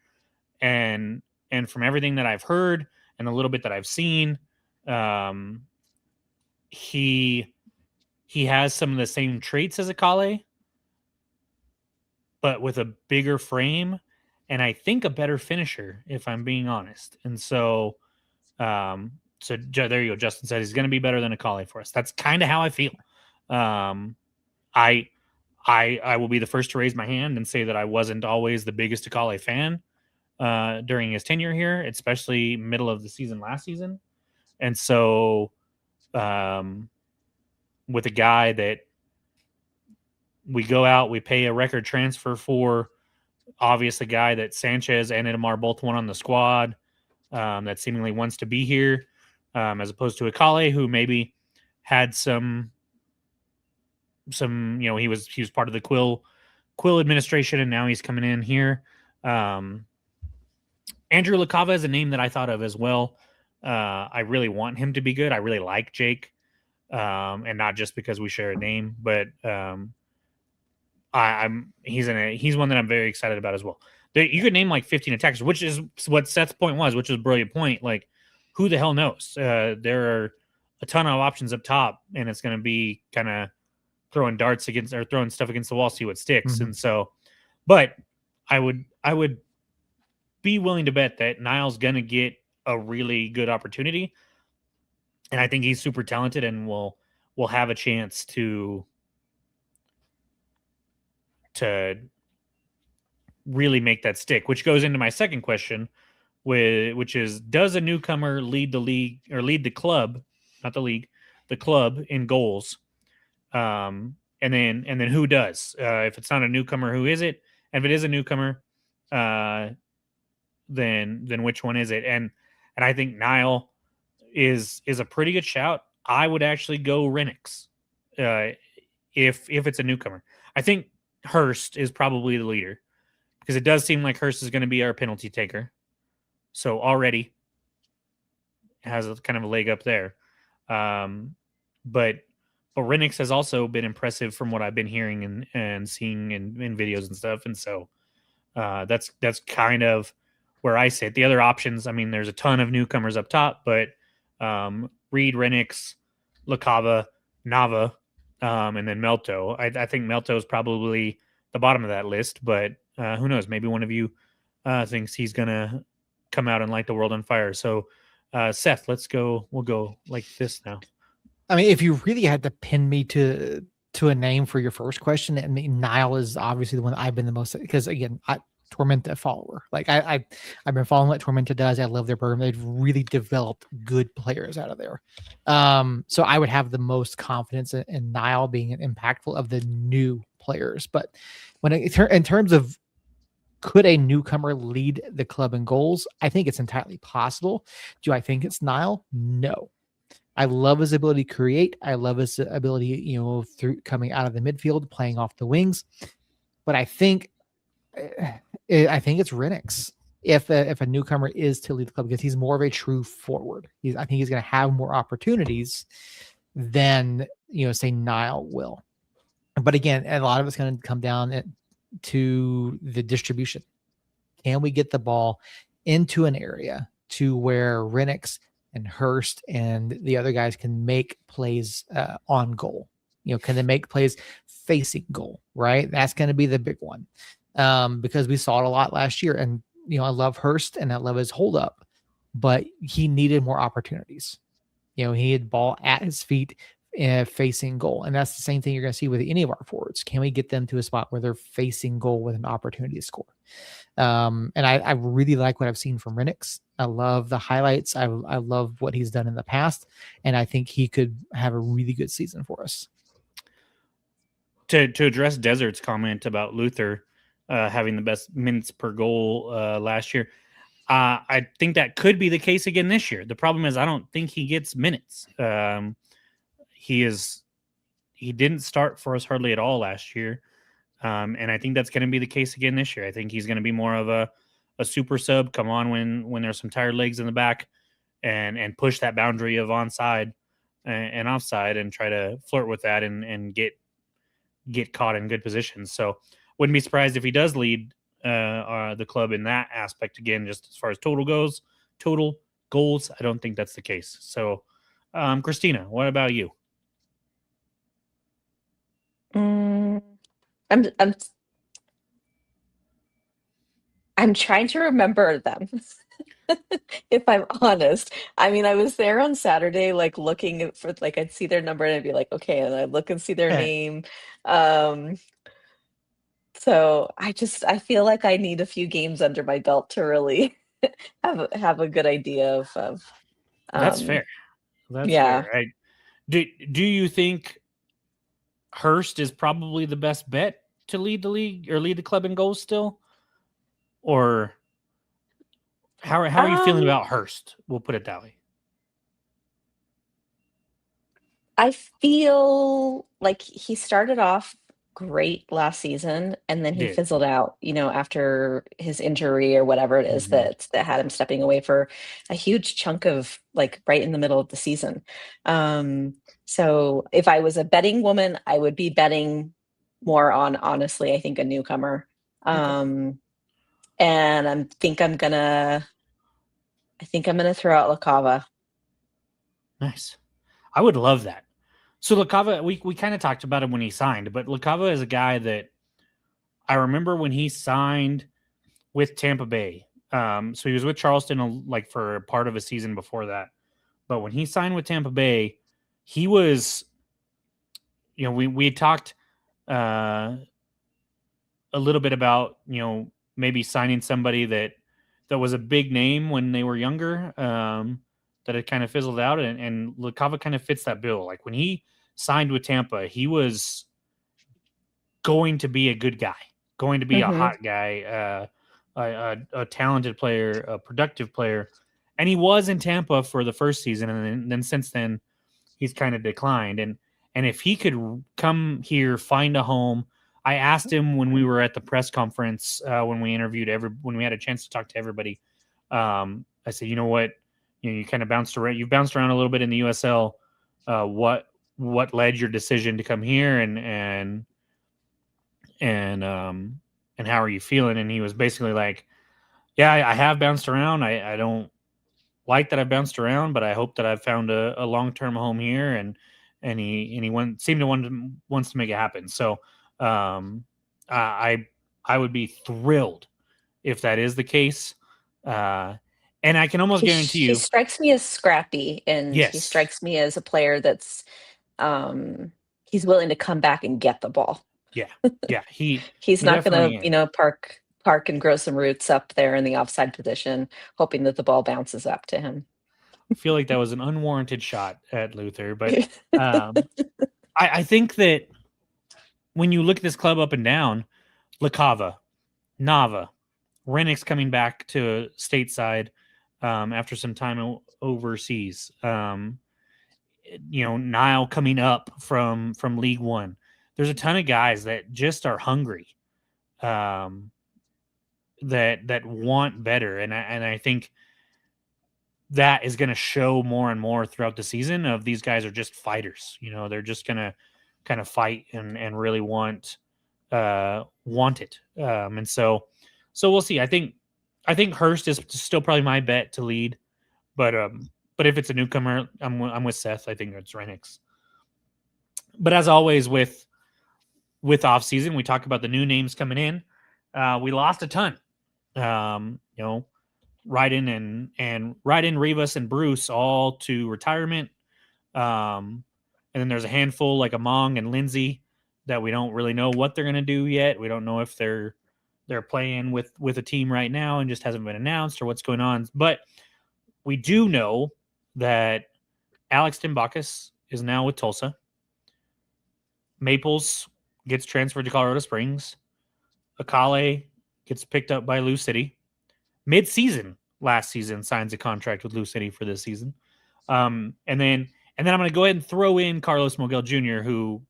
[SPEAKER 2] and from everything that I've heard and a little bit that I've seen, he has some of the same traits as Akale, but with a bigger frame, and I think a better finisher, if I'm being honest. And so, so there you go. Justin said he's going to be better than Akale for us. That's kind of how I feel. I will be the first to raise my hand and say that I wasn't always the biggest Akale fan during his tenure here, especially middle of the season last season. And so, with a guy that we go out, we pay a record transfer for, obviously a guy that Sanchez and Itamar both want on the squad, that seemingly wants to be here, as opposed to Akale, who maybe had some, he was part of the Quill administration, and now he's coming in here. Andrew LaCava is a name that I thought of as well. I really want him to be good. I really like Jake, and not just because we share a name, but he's one that I'm very excited about as well. You could name like 15 attackers, which is what Seth's point was, which is a brilliant point. Like, who the hell knows? There are a ton of options up top, and it's going to be kind of throwing darts against or throwing stuff against the wall, see what sticks. And so, but I would be willing to bet that Niall's going to get a really good opportunity, and I think he's super talented and will have a chance to really make that stick, which goes into my second question, which is, does a newcomer lead the league or lead the club, not the league, the club in goals? And then who does? If it's not a newcomer, who is it? And if it is a newcomer, then which one is it? And I think Niall is a pretty good shout. I would actually go Renix if it's a newcomer. I think Hurst is probably the leader, because it does seem like Hurst is going to be our penalty taker. So already has a kind of a leg up there. But Renix has also been impressive from what I've been hearing and seeing in videos and stuff. And so that's kind of where I sit. The other options, I mean, there's a ton of newcomers up top, but Reed, Renix, LaCava, Nava, and then Melto. I think Melto is probably the bottom of that list, but who knows? Maybe one of you thinks he's going to come out and light the world on fire. So, Seth, we'll go like this now.
[SPEAKER 1] I mean, if you really had to pin me to to a name for your first question, I mean, Nile is obviously the one I've been the most, because again, Tormenta follower. Like I've been following what Tormenta does. I love their program. They've really developed good players out of there. So I would have the most confidence in Nile being an impactful of the new players. But in terms of could a newcomer lead the club in goals, I think it's entirely possible. Do I think it's Nile? No. I love his ability to create. I love his ability, through coming out of the midfield, playing off the wings. But I think it's Renix if a newcomer is to lead the club, because he's more of a true forward. I think he's going to have more opportunities than say Nile will. But again, a lot of it's going to come down to the distribution. Can we get the ball into an area to where Renix and Hurst and the other guys can make plays on goal? Can they make plays facing goal? Right, that's going to be the big one. Because we saw it a lot last year. And, I love Hurst and I love his hold up, but he needed more opportunities. He had ball at his feet facing goal. And that's the same thing you're going to see with any of our forwards. Can we get them to a spot where they're facing goal with an opportunity to score? And I really like what I've seen from Renix. I love the highlights. I love what he's done in the past. And I think he could have a really good season for us.
[SPEAKER 2] To address Desert's comment about Luther having the best minutes per goal last year, I think that could be the case again this year. The problem is I don't think he gets minutes. He didn't start for us hardly at all last year, and I think that's going to be the case again this year. I think he's going to be more of a super sub, come on when there's some tired legs in the back, and push that boundary of onside and offside, and try to flirt with that and get caught in good positions. So wouldn't be surprised if he does lead the club in that aspect again, just as far as total goals. I don't think that's the case. So Christina, what about you?
[SPEAKER 3] I'm trying to remember them. If I'm honest. I mean, I was there on Saturday, like looking for, like, I'd see their number and I'd be like, okay, and I'd look and see their name. So I feel like I need a few games under my belt to really have a good idea of
[SPEAKER 2] That's fair. That's
[SPEAKER 3] yeah.
[SPEAKER 2] fair. Do you think Hurst is probably the best bet to lead the league or lead the club in goals still? Or how are you feeling about Hurst? We'll put it that way.
[SPEAKER 3] I feel like he started off great last season and then he fizzled out, after his injury or whatever it is that had him stepping away for a huge chunk of, like, right in the middle of the season. So if I was a betting woman, I would be betting more on, honestly, I think a newcomer. And I think I'm gonna throw out LaCava.
[SPEAKER 2] Nice. I would love that. So LaCava, we kind of talked about him when he signed, but LaCava is a guy that I remember when he signed with Tampa Bay. So he was with Charleston like for a part of a season before that. But when he signed with Tampa Bay, he was, we had talked a little bit about, maybe signing somebody that was a big name when they were younger, that had kind of fizzled out, and LaCava kind of fits that bill. Like when he signed with Tampa, he was going to be a good guy, going to be a hot guy, a talented player, a productive player. And he was in Tampa for the first season. And then since then he's kind of declined. And if he could come here, find a home, I asked him when we were at the press conference, when we interviewed when we had a chance to talk to everybody. I said, you know what? You kind of bounced around. You've bounced around a little bit in the USL. What led your decision to come here, and how are you feeling? And he was basically like, yeah, I have bounced around. I don't like that I've bounced around, but I hope that I've found a long-term home here. And he seemed to wants to make it happen. So I would be thrilled if that is the case. And I can almost guarantee you,
[SPEAKER 3] he strikes me as scrappy, and
[SPEAKER 2] yes,
[SPEAKER 3] he strikes me as a player that's he's willing to come back and get the ball.
[SPEAKER 2] Yeah. He's
[SPEAKER 3] not going
[SPEAKER 2] definitely
[SPEAKER 3] to, park and grow some roots up there in the offside position, hoping that the ball bounces up to him.
[SPEAKER 2] I feel like that was an unwarranted shot at Luther, but I think that when you look at this club up and down, LaCava, Nava, Rennick's coming back to stateside after some time overseas. Nile coming up from League One. There's a ton of guys that just are hungry, that want better, and I think that is going to show more and more throughout the season. Of these guys are just fighters. They're just going to kind of fight and really want it. And so we'll see. I think Hurst is still probably my bet to lead, but if it's a newcomer, I'm with Seth. I think it's Renix. But as always with off season, we talk about the new names coming in. We lost a ton. Ryden and Rivas and Bruce all to retirement. And then there's a handful like Among and Lindsay that we don't really know what they're going to do yet. We don't know if they're playing with a team right now and just hasn't been announced or what's going on. But we do know that Alex Timbakis is now with Tulsa. Maples gets transferred to Colorado Springs. Akale gets picked up by Lou City. Mid-season last season signs a contract with Lou City for this season. And then I'm going to go ahead and throw in Carlos Mogel Jr., who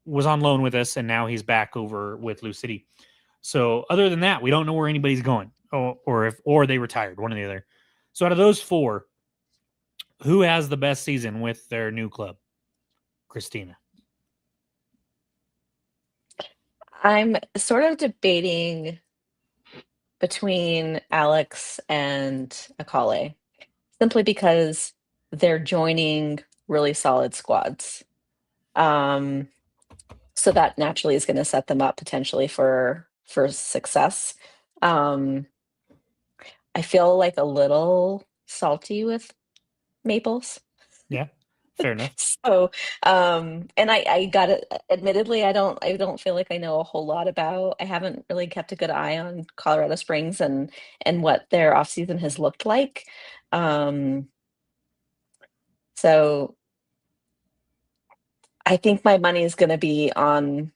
[SPEAKER 2] was on loan with us, and now he's back over with Lou City. So other than that, we don't know where anybody's going, or they retired, one or the other. So out of those four, who has the best season with their new club? Christina.
[SPEAKER 3] I'm sort of debating between Alex and Akale, simply because they're joining really solid squads. So that naturally is going to set them up potentially for success. I feel like a little salty with Maples.
[SPEAKER 2] Yeah, fair enough.
[SPEAKER 3] So, and I got it. Admittedly, I don't feel like I know a whole lot about. I haven't really kept a good eye on Colorado Springs and what their off season has looked like. So I think my money is going to be on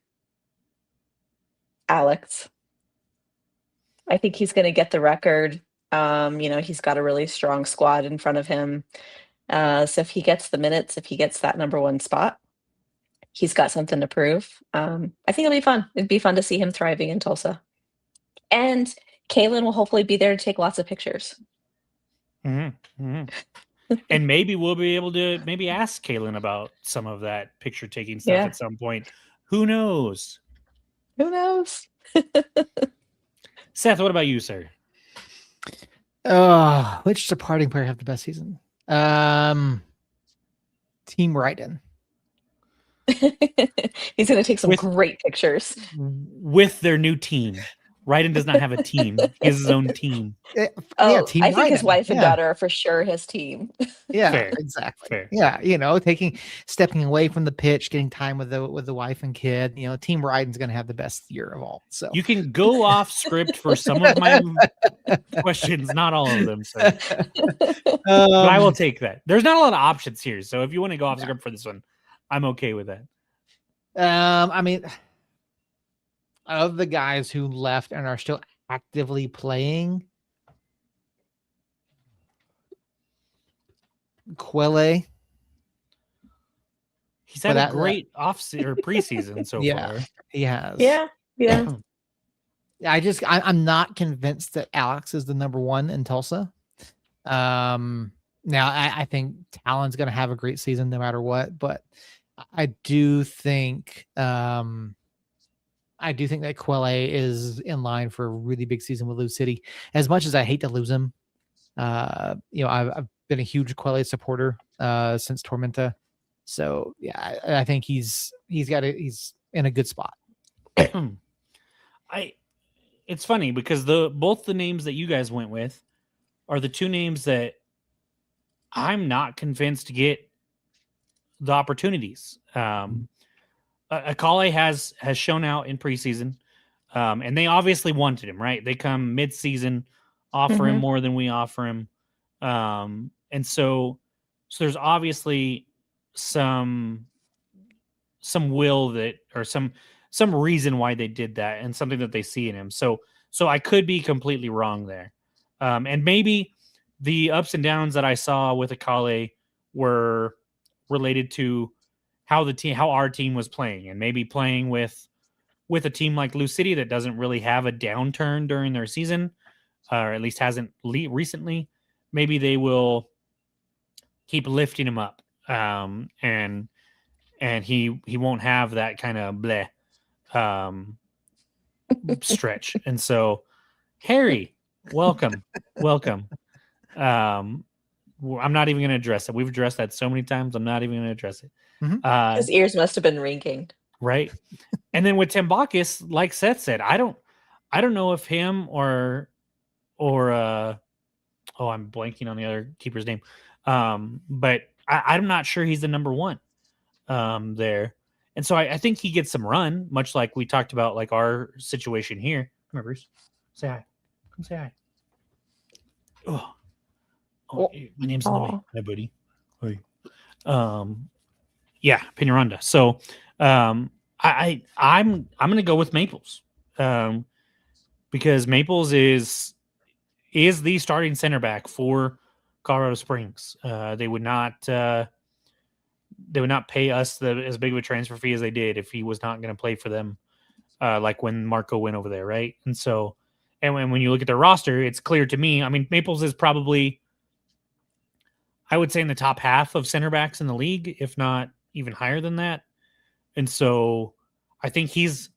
[SPEAKER 3] Alex. I think he's going to get the record. He's got a really strong squad in front of him. So if he gets the minutes, if he gets that number one spot, he's got something to prove. I think it'll be fun. It'd be fun to see him thriving in Tulsa. And Kaylin will hopefully be there to take lots of pictures.
[SPEAKER 2] Mm-hmm. Mm-hmm. And maybe we'll be able to ask Kaylin about some of that picture taking stuff at some point. Who knows?
[SPEAKER 3] Who knows?
[SPEAKER 2] Seth, what about you, sir?
[SPEAKER 1] Which departing player have the best season? Team Ryden.
[SPEAKER 3] He's going to take some great pictures
[SPEAKER 2] with their new team. Ryden does not have a team. He has his own team.
[SPEAKER 3] Team I think
[SPEAKER 1] Ryden.
[SPEAKER 3] His wife and daughter are for sure his team.
[SPEAKER 1] Yeah, fair. Exactly. Fair. Yeah, stepping away from the pitch, getting time with the wife and kid. Team Ryden's going to have the best year of all. So
[SPEAKER 2] you can go off script for some of my questions, not all of them. So. But I will take that. There's not a lot of options here, so if you want to go off script for this one, I'm okay with that.
[SPEAKER 1] Of the guys who left and are still actively playing, Quelle.
[SPEAKER 2] He's had a great preseason so far.
[SPEAKER 1] He has.
[SPEAKER 3] Yeah.
[SPEAKER 1] I'm not convinced that Alex is the number one in Tulsa. Now I think Talon's going to have a great season no matter what, but I do think that Quelle is in line for a really big season with Lou City. As much as I hate to lose him, I've been a huge Quelle supporter since Tormenta. So yeah, I think he's in a good spot.
[SPEAKER 2] It's funny because both the names that you guys went with are the two names that I'm not convinced to get the opportunities. Akale has shown out in preseason, and they obviously wanted him, right? They come mid-season, offer him more than we offer him, and so there's obviously some will that, or some reason why they did that, and something that they see in him. So I could be completely wrong there, and maybe the ups and downs that I saw with Akale were related to how our team was playing, and maybe playing with a team like Lou City that doesn't really have a downturn during their season, or at least hasn't recently. Maybe they will keep lifting him up, and he won't have that kind of bleh stretch. And so, Harry, welcome. I'm not even going to address it. We've addressed that so many times. I'm not even going to address it.
[SPEAKER 3] His ears must have been ringing.
[SPEAKER 2] Right. And then with Tambakis, like Seth said, I don't know if him or I'm blanking on the other keeper's name. But I'm not sure he's the number one there. And so I think he gets some run, much like we talked about, like our situation here. Come here, Bruce. Say hi. Come say hi. Oh, my name's Nava. Hi, buddy. Hey. Yeah, Peñaranda. So I'm gonna go with Maples. Because Maples is the starting center back for Colorado Springs. They would not pay us as big of a transfer fee as they did if he was not going to play for them, like when Marco went over there, right? And so, and when you look at their roster, it's clear to me. I mean, Maples is probably, I would say, in the top half of center backs in the league, if not even higher than that. And so I think he's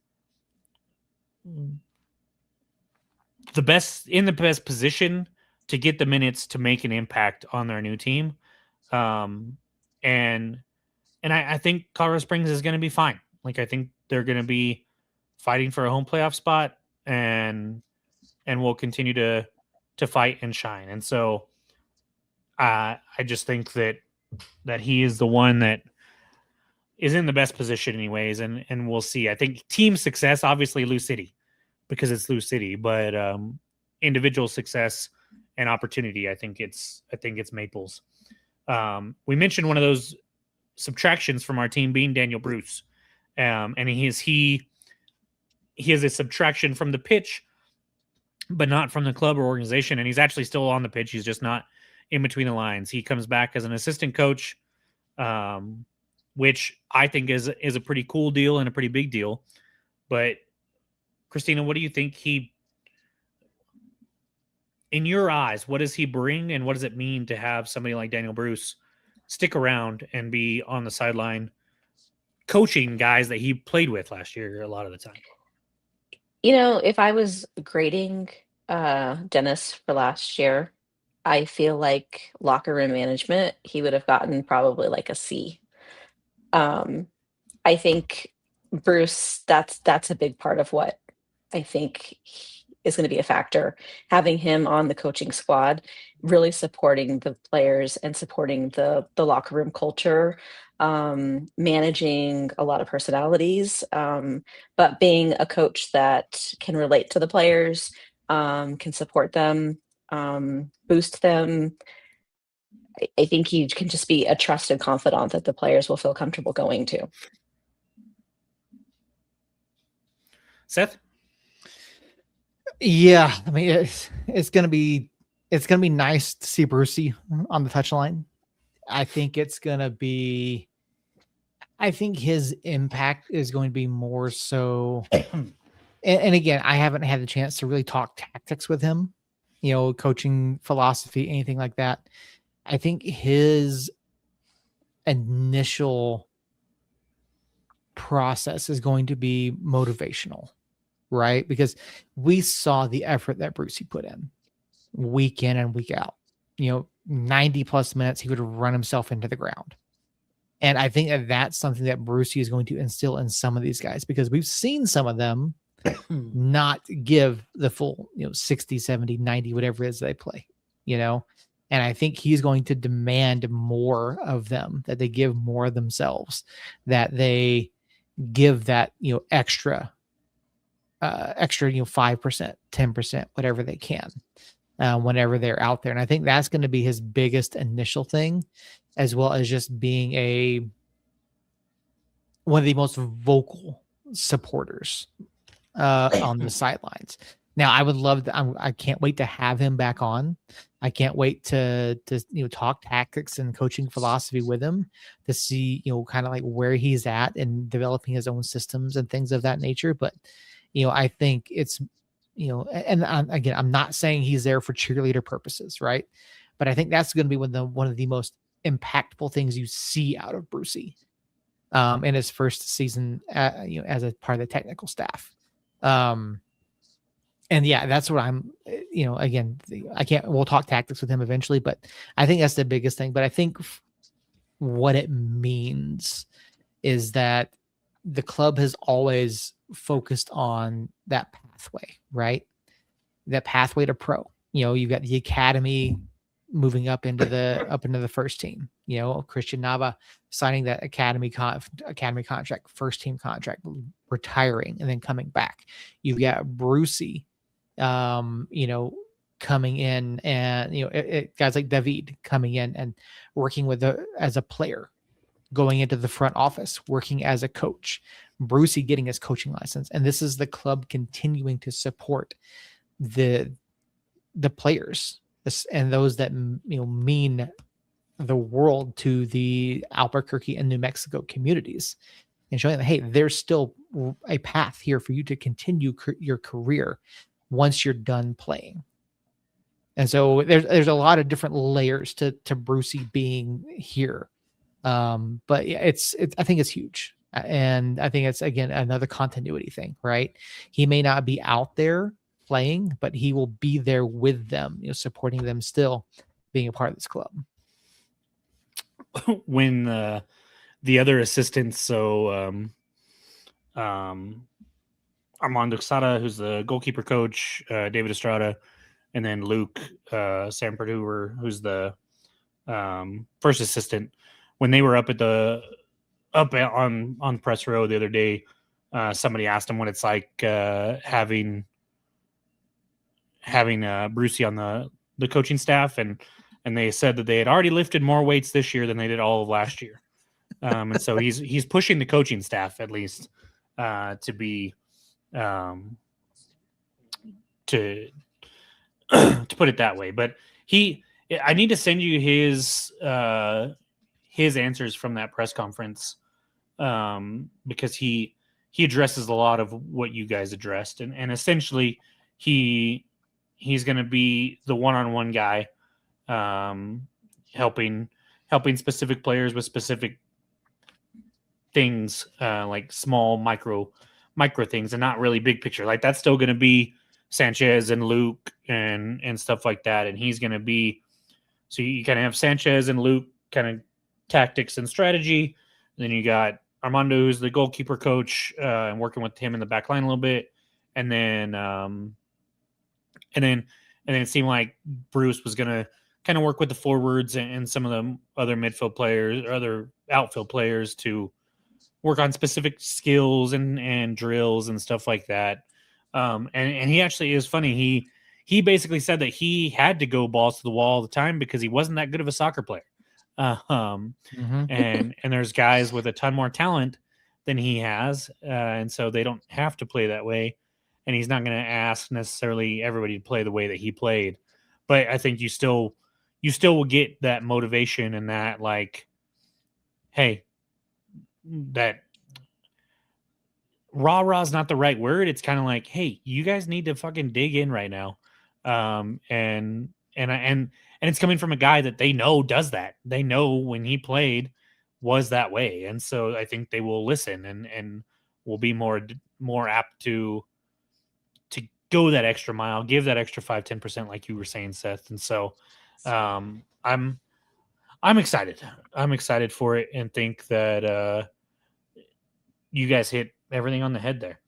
[SPEAKER 2] the best position to get the minutes to make an impact on their new team. And I think Colorado Springs is going to be fine. Like, I think they're going to be fighting for a home playoff spot, and will continue to fight and shine. And so I just think that he is the one that is in the best position anyways. And we'll see. I think team success, obviously Lou City, because it's Lou City, but individual success and opportunity, I think it's Maples. We mentioned one of those subtractions from our team being Daniel Bruce, and he has a subtraction from the pitch, but not from the club or organization. And he's actually still on the pitch. He's just not in between the lines. He comes back as an assistant coach, which I think is a pretty cool deal and a pretty big deal. But Christina, what do you think in your eyes, what does he bring, and what does it mean to have somebody like Daniel Bruce stick around and be on the sideline coaching guys that he played with last year a lot of the time?
[SPEAKER 3] If I was grading Dennis for last year, I feel like locker room management, he would have gotten probably like a C. I think Bruce, that's a big part of what I think is going to be a factor. Having him on the coaching squad, really supporting the players and supporting the locker room culture, managing a lot of personalities, but being a coach that can relate to the players, can support them, boost them. I think he can just be a trusted confidant that the players will feel comfortable going to.
[SPEAKER 2] Seth?
[SPEAKER 1] Yeah, I mean, it's gonna be nice to see Brucey on the touchline. I think his impact is going to be more so. And again, I haven't had the chance to really talk tactics with him, coaching philosophy, anything like that. I think his initial process is going to be motivational, right? Because we saw the effort that Brucey put in week in and week out. 90 plus minutes, he would run himself into the ground. And I think that that's something that Brucey is going to instill in some of these guys, because we've seen some of them not give the full, 60, 70, 90, whatever it is they play, And I think he's going to demand more of them, that they give more of themselves, that they give that, extra, 5%, 10%, whatever they can, whenever they're out there. And I think that's going to be his biggest initial thing, as well as just being one of the most vocal supporters on the sidelines. Now, I would love to. I can't wait to have him back on. I can't wait to talk tactics and coaching philosophy with him, to see kind of like where he's at and developing his own systems and things of that nature. But I think it's and again, I'm not saying he's there for cheerleader purposes, right? But I think that's going to be one of the most impactful things you see out of Brucey in his first season, as a part of the technical staff. And yeah, that's what I'm, again, we'll talk tactics with him eventually, but I think that's the biggest thing. But I think what it means is that the club has always focused on that pathway, right? That pathway to pro. You've got the academy moving up into the first team. Christian Nava signing that academy contract, first team contract, retiring and then coming back. You've got Brucey, coming in, and guys like David coming in and working as a player, going into the front office, working as a coach. Brucey getting his coaching license, and this is the club continuing to support the players and those that mean the world to the Albuquerque and New Mexico communities, and showing them, hey, there's still a path here for you to continue your career once you're done playing. And so there's a lot of different layers to Brucey being here. But yeah, I think it's huge. And I think it's, again, another continuity thing, right? He may not be out there playing, but he will be there with them, supporting them, still being a part of this club.
[SPEAKER 2] When the other assistants, so Armando Sada, who's the goalkeeper coach, David Estrada, and then Luke Samperduer, who's the first assistant, when they were up on press row the other day, somebody asked him what it's like having Brucey on the coaching staff, and they said that they had already lifted more weights this year than they did all of last year. And so he's pushing the coaching staff, at least, to be to put it that way. But I need to send you his answers from that press conference, because he addresses a lot of what you guys addressed, and essentially he's going to be the one-on-one guy, helping specific players with specific things, like small micro things, and not really big picture. Like, that's still going to be Sanchez and Luke and stuff like that. And he's going to be, so you kind of have Sanchez and Luke kind of tactics and strategy. And then you got Armando, who's the goalkeeper coach, and working with him in the back line a little bit. And then it seemed like Bruce was going to kind of work with the forwards and some of the other midfield players or other outfield players to work on specific skills and drills and stuff like that. And he actually is funny. He basically said that he had to go balls to the wall all the time because he wasn't that good of a soccer player. And there's guys with a ton more talent than he has. And so they don't have to play that way. And he's not going to ask necessarily everybody to play the way that he played. But I think you still will get that motivation and that, like, hey, that rah is not the right word. It's kind of like, hey, you guys need to fucking dig in right now. And it's coming from a guy that they know does that. They know when he played was that way. And so I think they will listen and will be more apt to go that extra mile, give that extra 5-10%, like you were saying, Seth. And so I'm excited. I'm excited for it, and think that you guys hit everything on the head there.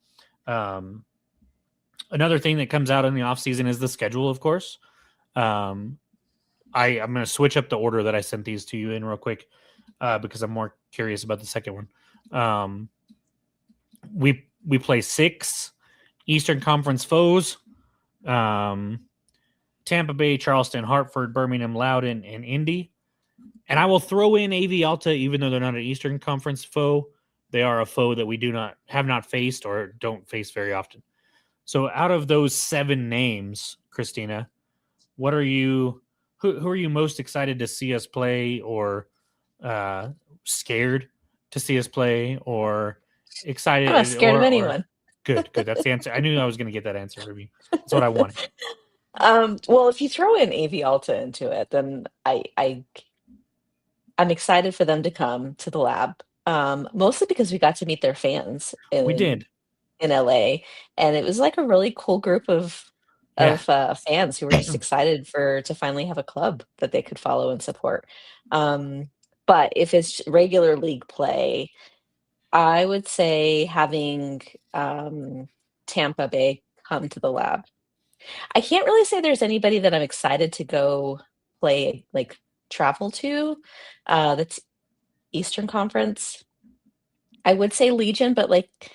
[SPEAKER 2] Another thing that comes out in the off season is the schedule, of course. I'm going to switch up the order that I sent these to you in real quick because I'm more curious about the second one. We play 6 Eastern Conference foes. Tampa Bay, Charleston, Hartford, Birmingham, Loudoun, and Indy. And I will throw in AV Alta, even though they're not an Eastern Conference foe. They are a foe that we have not faced or don't face very often. So out of those 7 names, Christina, what are you? Who are you most excited to see us play, or scared to see us play, or excited?
[SPEAKER 3] I'm not scared of
[SPEAKER 2] or
[SPEAKER 3] anyone.
[SPEAKER 2] Good. That's the answer. I knew I was going to get that answer from you. That's what I wanted.
[SPEAKER 3] Well, if you throw in AV Alta into it, then I'm excited for them to come to the lab. Mostly because we got to meet their fans
[SPEAKER 2] We did.
[SPEAKER 3] in LA, and it was like a really cool group of fans who were just excited to finally have a club that they could follow and support. But if it's regular league play, I would say having Tampa Bay come to the lab. I can't really say there's anybody that I'm excited to go play, like travel to. That's Eastern Conference. I would say Legion, but like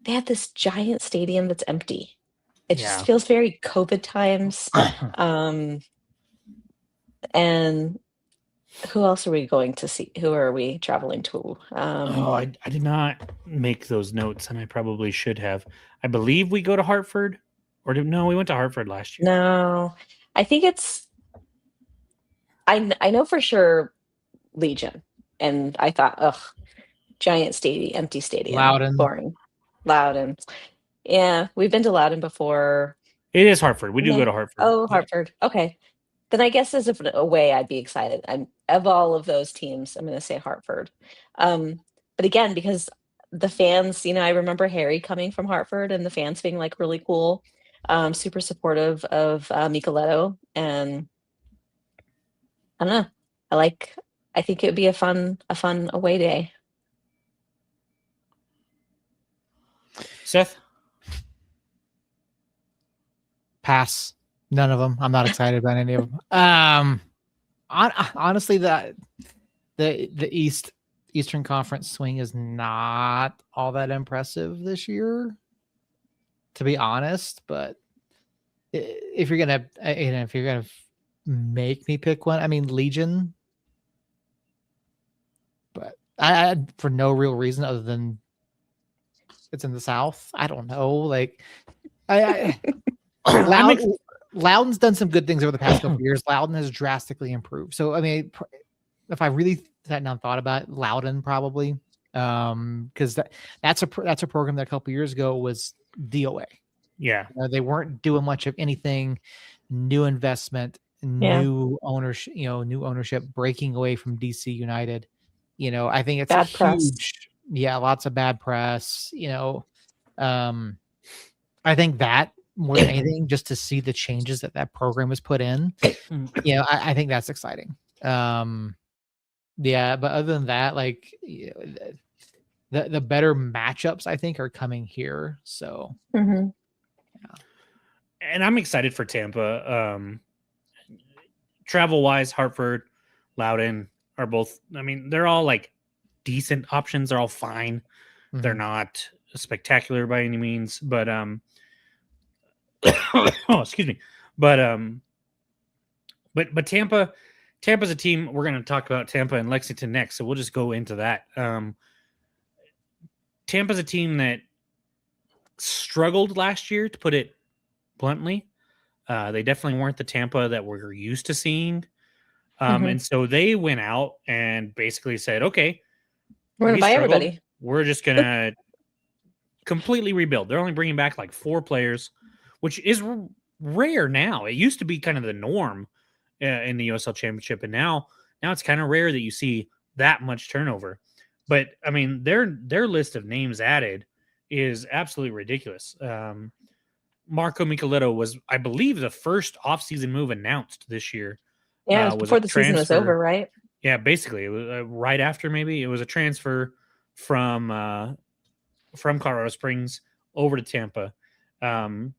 [SPEAKER 3] they have this giant stadium that's empty. It just feels very COVID times. And who else are we going to see? Who are we traveling to?
[SPEAKER 2] I did not make those notes, and I probably should have. I believe we go to Hartford, no, we went to Hartford last year.
[SPEAKER 3] No, I think it's. I know for sure Legion, and I thought, ugh, giant stadium, empty stadium,
[SPEAKER 1] Loudoun.
[SPEAKER 3] boring. Loudoun. Yeah, we've been to Loudoun before.
[SPEAKER 2] It is Hartford. We do go to Hartford.
[SPEAKER 3] Oh, Hartford. Okay. Then I guess as a way I'd be excited. Of all of those teams, I'm going to say Hartford. But again, because the fans, I remember Harry coming from Hartford and the fans being like really cool, super supportive of Micheletto. And I don't know. I think it would be a fun away day.
[SPEAKER 2] Seth?
[SPEAKER 1] Pass. None of them. I'm not excited about any of them. Honestly, the Eastern Conference swing is not all that impressive this year, to be honest. But if you're gonna make me pick one, I mean Legion. But I for no real reason other than it's in the South. I don't know. Like Loudoun's done some good things over the past couple of years. Loudoun has drastically improved. So, I mean, if I really sat down and thought about it, Loudoun probably, because that's a program that a couple of years ago was DOA.
[SPEAKER 2] Yeah,
[SPEAKER 1] they weren't doing much of anything. New investment, new ownership, breaking away from DC United. I think it's
[SPEAKER 3] bad
[SPEAKER 1] huge.
[SPEAKER 3] Press.
[SPEAKER 1] Yeah, lots of bad press. I think that more than anything, just to see the changes that program has put in, I think that's exciting. Yeah, but other than that, like the better matchups, I think, are coming here. So,
[SPEAKER 3] yeah.
[SPEAKER 2] And I'm excited for Tampa. Travel wise, Hartford, Loudoun are both. I mean, they're all like decent options. They're all fine. Mm-hmm. They're not spectacular by any means, but excuse me. But Tampa's a team. We're going to talk about Tampa and Lexington next, so we'll just go into that. Tampa's a team that struggled last year, to put it bluntly. They definitely weren't the Tampa that we're used to seeing. And so they went out and basically said, okay,
[SPEAKER 3] we're going to buy everybody.
[SPEAKER 2] We're just going to completely rebuild. They're only bringing back like 4 players, which is rare now. It used to be kind of the norm in the USL Championship, and now it's kind of rare that you see that much turnover. But I mean, their list of names added is absolutely ridiculous. Marco Micheletto was, I believe, the first offseason move announced this year.
[SPEAKER 3] Yeah, it was before the season was over, right?
[SPEAKER 2] Yeah, basically, it was right after. Maybe it was a transfer from Colorado Springs over to Tampa.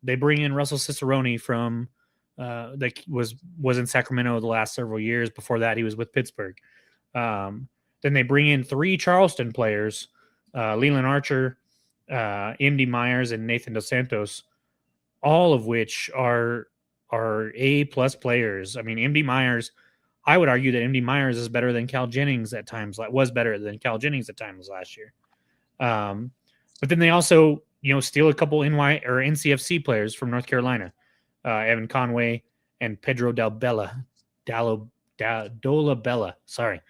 [SPEAKER 2] They bring in Russell Cicerone from that was in Sacramento the last several years. Before that, he was with Pittsburgh. Then they bring in 3 Charleston players, Leland Archer, MD Myers, and Nathan Dos Santos, all of which are A+ players. I mean, MD Myers, I would argue that MD Myers is better than Cal Jennings at times, was better than Cal Jennings at times last year. But then they also, steal a couple NCFC players from North Carolina, Evan Conway and Pedro Dolabella. Sorry.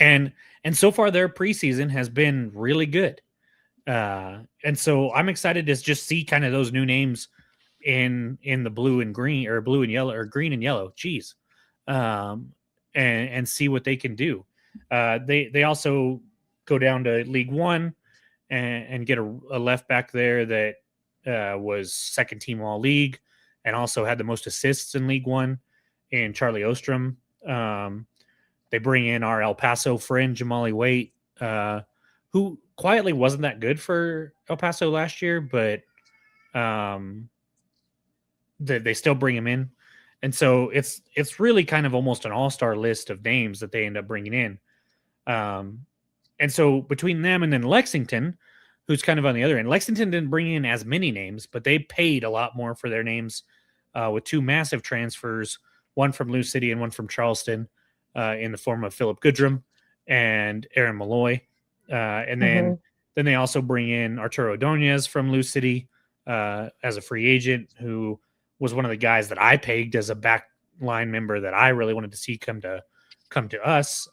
[SPEAKER 2] And so far their preseason has been really good. And so I'm excited to just see kind of those new names in the blue and green, or blue and yellow, or green and yellow. Geez. And see what they can do. They also go down to League One and get a left back there that was second team all league and also had the most assists in League One in Charlie Ostrom. They bring in our El Paso friend, Jamali Waite, who quietly wasn't that good for El Paso last year, but they still bring him in. And so it's really kind of almost an all-star list of names that they end up bringing in. And so between them and then Lexington, who's kind of on the other end, Lexington didn't bring in as many names, but they paid a lot more for their names with 2 massive transfers, one from Lou City and one from Charleston, in the form of Philip Goodrum and Aaron Malloy. And then they also bring in Arturo Ordonez from Lou City as a free agent, who was one of the guys that I pegged as a back line member that I really wanted to see come to us.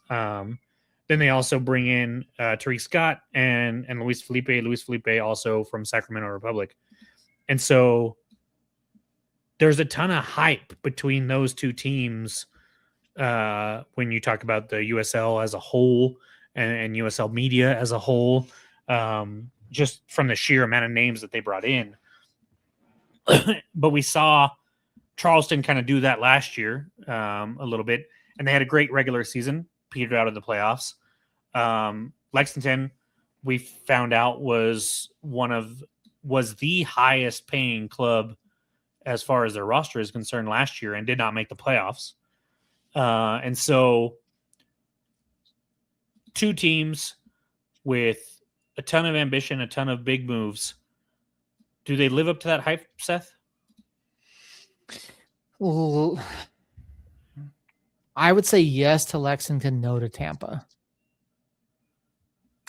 [SPEAKER 2] Then they also bring in Tariq Scott and Luis Felipe. Luis Felipe also from Sacramento Republic. And so there's a ton of hype between those two teams when you talk about the USL as a whole and USL media as a whole, just from the sheer amount of names that they brought in. But we saw Charleston kind of do that last year a little bit, and they had a great regular season, petered out in the playoffs. Lexington, we found out, was the highest paying club as far as their roster is concerned last year, and did not make the playoffs. And so 2 teams with a ton of ambition, a ton of big moves. Do they live up to that hype, Seth?
[SPEAKER 1] Well, I would say yes to Lexington, no to Tampa.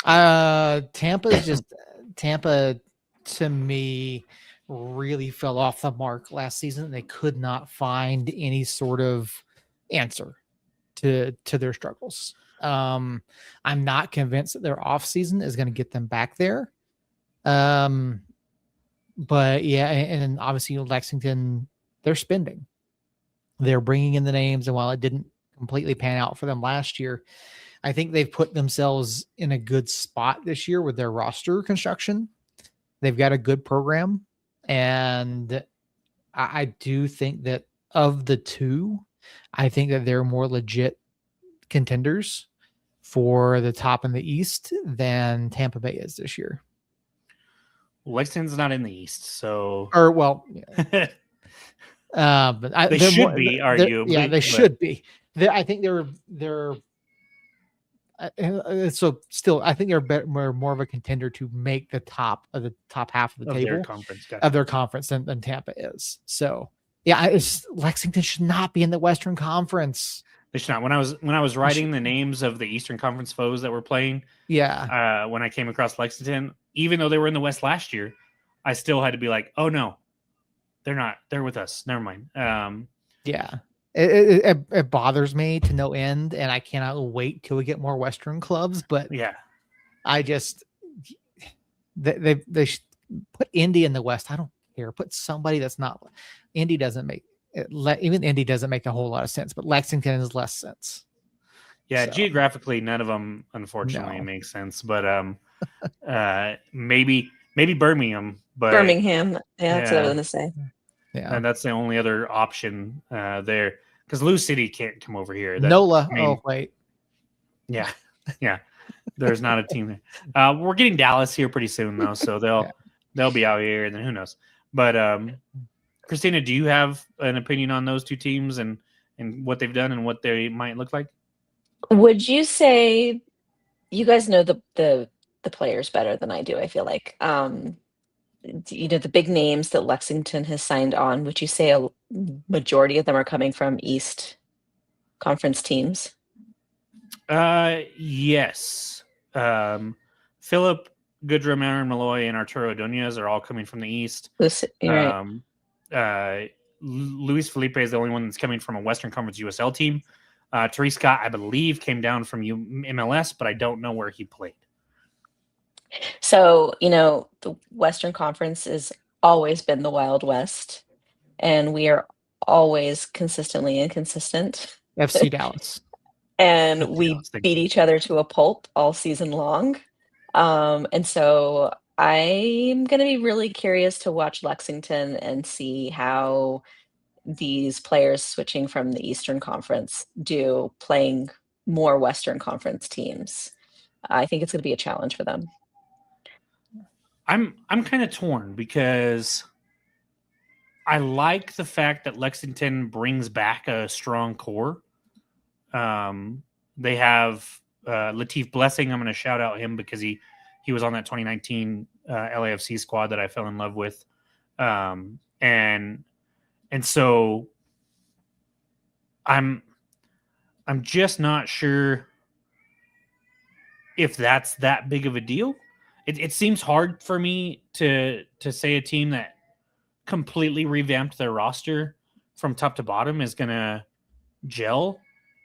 [SPEAKER 1] Tampa to me really fell off the mark last season. They could not find any sort of answer to their struggles. I'm not convinced that their off season is going to get them back there. But yeah, and obviously Lexington, they're spending. They're bringing in the names, and while it didn't completely pan out for them last year, I think they've put themselves in a good spot this year with their roster construction. They've got a good program, and I do think that of the 2, I think that they're more legit contenders for the top in the East than Tampa Bay is this year.
[SPEAKER 2] Lexington's not in the East, so
[SPEAKER 1] but
[SPEAKER 2] they should be, arguably.
[SPEAKER 1] Yeah, they should be. I think they're so still. I think they're more of a contender to make the top half of the table of their conference than Tampa is. So yeah, Lexington should not be in the Western Conference.
[SPEAKER 2] They should not. When I was writing the names of the Eastern Conference foes that were playing, when I came across Lexington, even though they were in the West last year, I still had to be like, oh no, they're not. They're with us. Never mind.
[SPEAKER 1] It bothers me to no end, and I cannot wait till we get more Western clubs. But
[SPEAKER 2] yeah,
[SPEAKER 1] I just they should put Indy in the West. I don't care. Put somebody that's not. Indy doesn't make. Even Indy doesn't make a whole lot of sense, but Lexington has less sense.
[SPEAKER 2] Yeah, so. Geographically, none of them unfortunately make sense. But maybe Birmingham. But
[SPEAKER 3] Birmingham, that's what I was gonna say.
[SPEAKER 2] Yeah, and that's the only other option there, because Lou City can't come over here.
[SPEAKER 1] NOLA. Oh wait,
[SPEAKER 2] yeah. There's not a team there. We're getting Dallas here pretty soon though, so they'll be out here, and then who knows? But Christina, do you have an opinion on those two teams and what they've done and what they might look like?
[SPEAKER 3] Would you say you guys know the players better than I do, I feel like. The big names that Lexington has signed on, would you say a majority of them are coming from East Conference teams?
[SPEAKER 2] Yes. Philip, Goodrum, Aaron Malloy, and Arturo Dunez are all coming from the East.
[SPEAKER 3] You're right.
[SPEAKER 2] Luis Felipe is the only one that's coming from a Western Conference USL team. Therese Scott, I believe, came down from MLS, but I don't know where he played.
[SPEAKER 3] So, the Western Conference has always been the Wild West, and we are always consistently inconsistent.
[SPEAKER 1] FC Dallas.
[SPEAKER 3] And
[SPEAKER 2] FC
[SPEAKER 3] we
[SPEAKER 2] Dallas,
[SPEAKER 3] beat each other to a pulp all season long. And so I'm going to be really curious to watch Lexington and see how these players switching from the Eastern Conference do playing more Western Conference teams. I think it's going to be a challenge for them.
[SPEAKER 2] I'm kind of torn because I like the fact that Lexington brings back a strong core. They have Latif Blessing. I'm going to shout out him because he was on that 2019 LAFC squad that I fell in love with, and so I'm just not sure if that's that big of a deal. It seems hard for me to say a team that completely revamped their roster from top to bottom is going to gel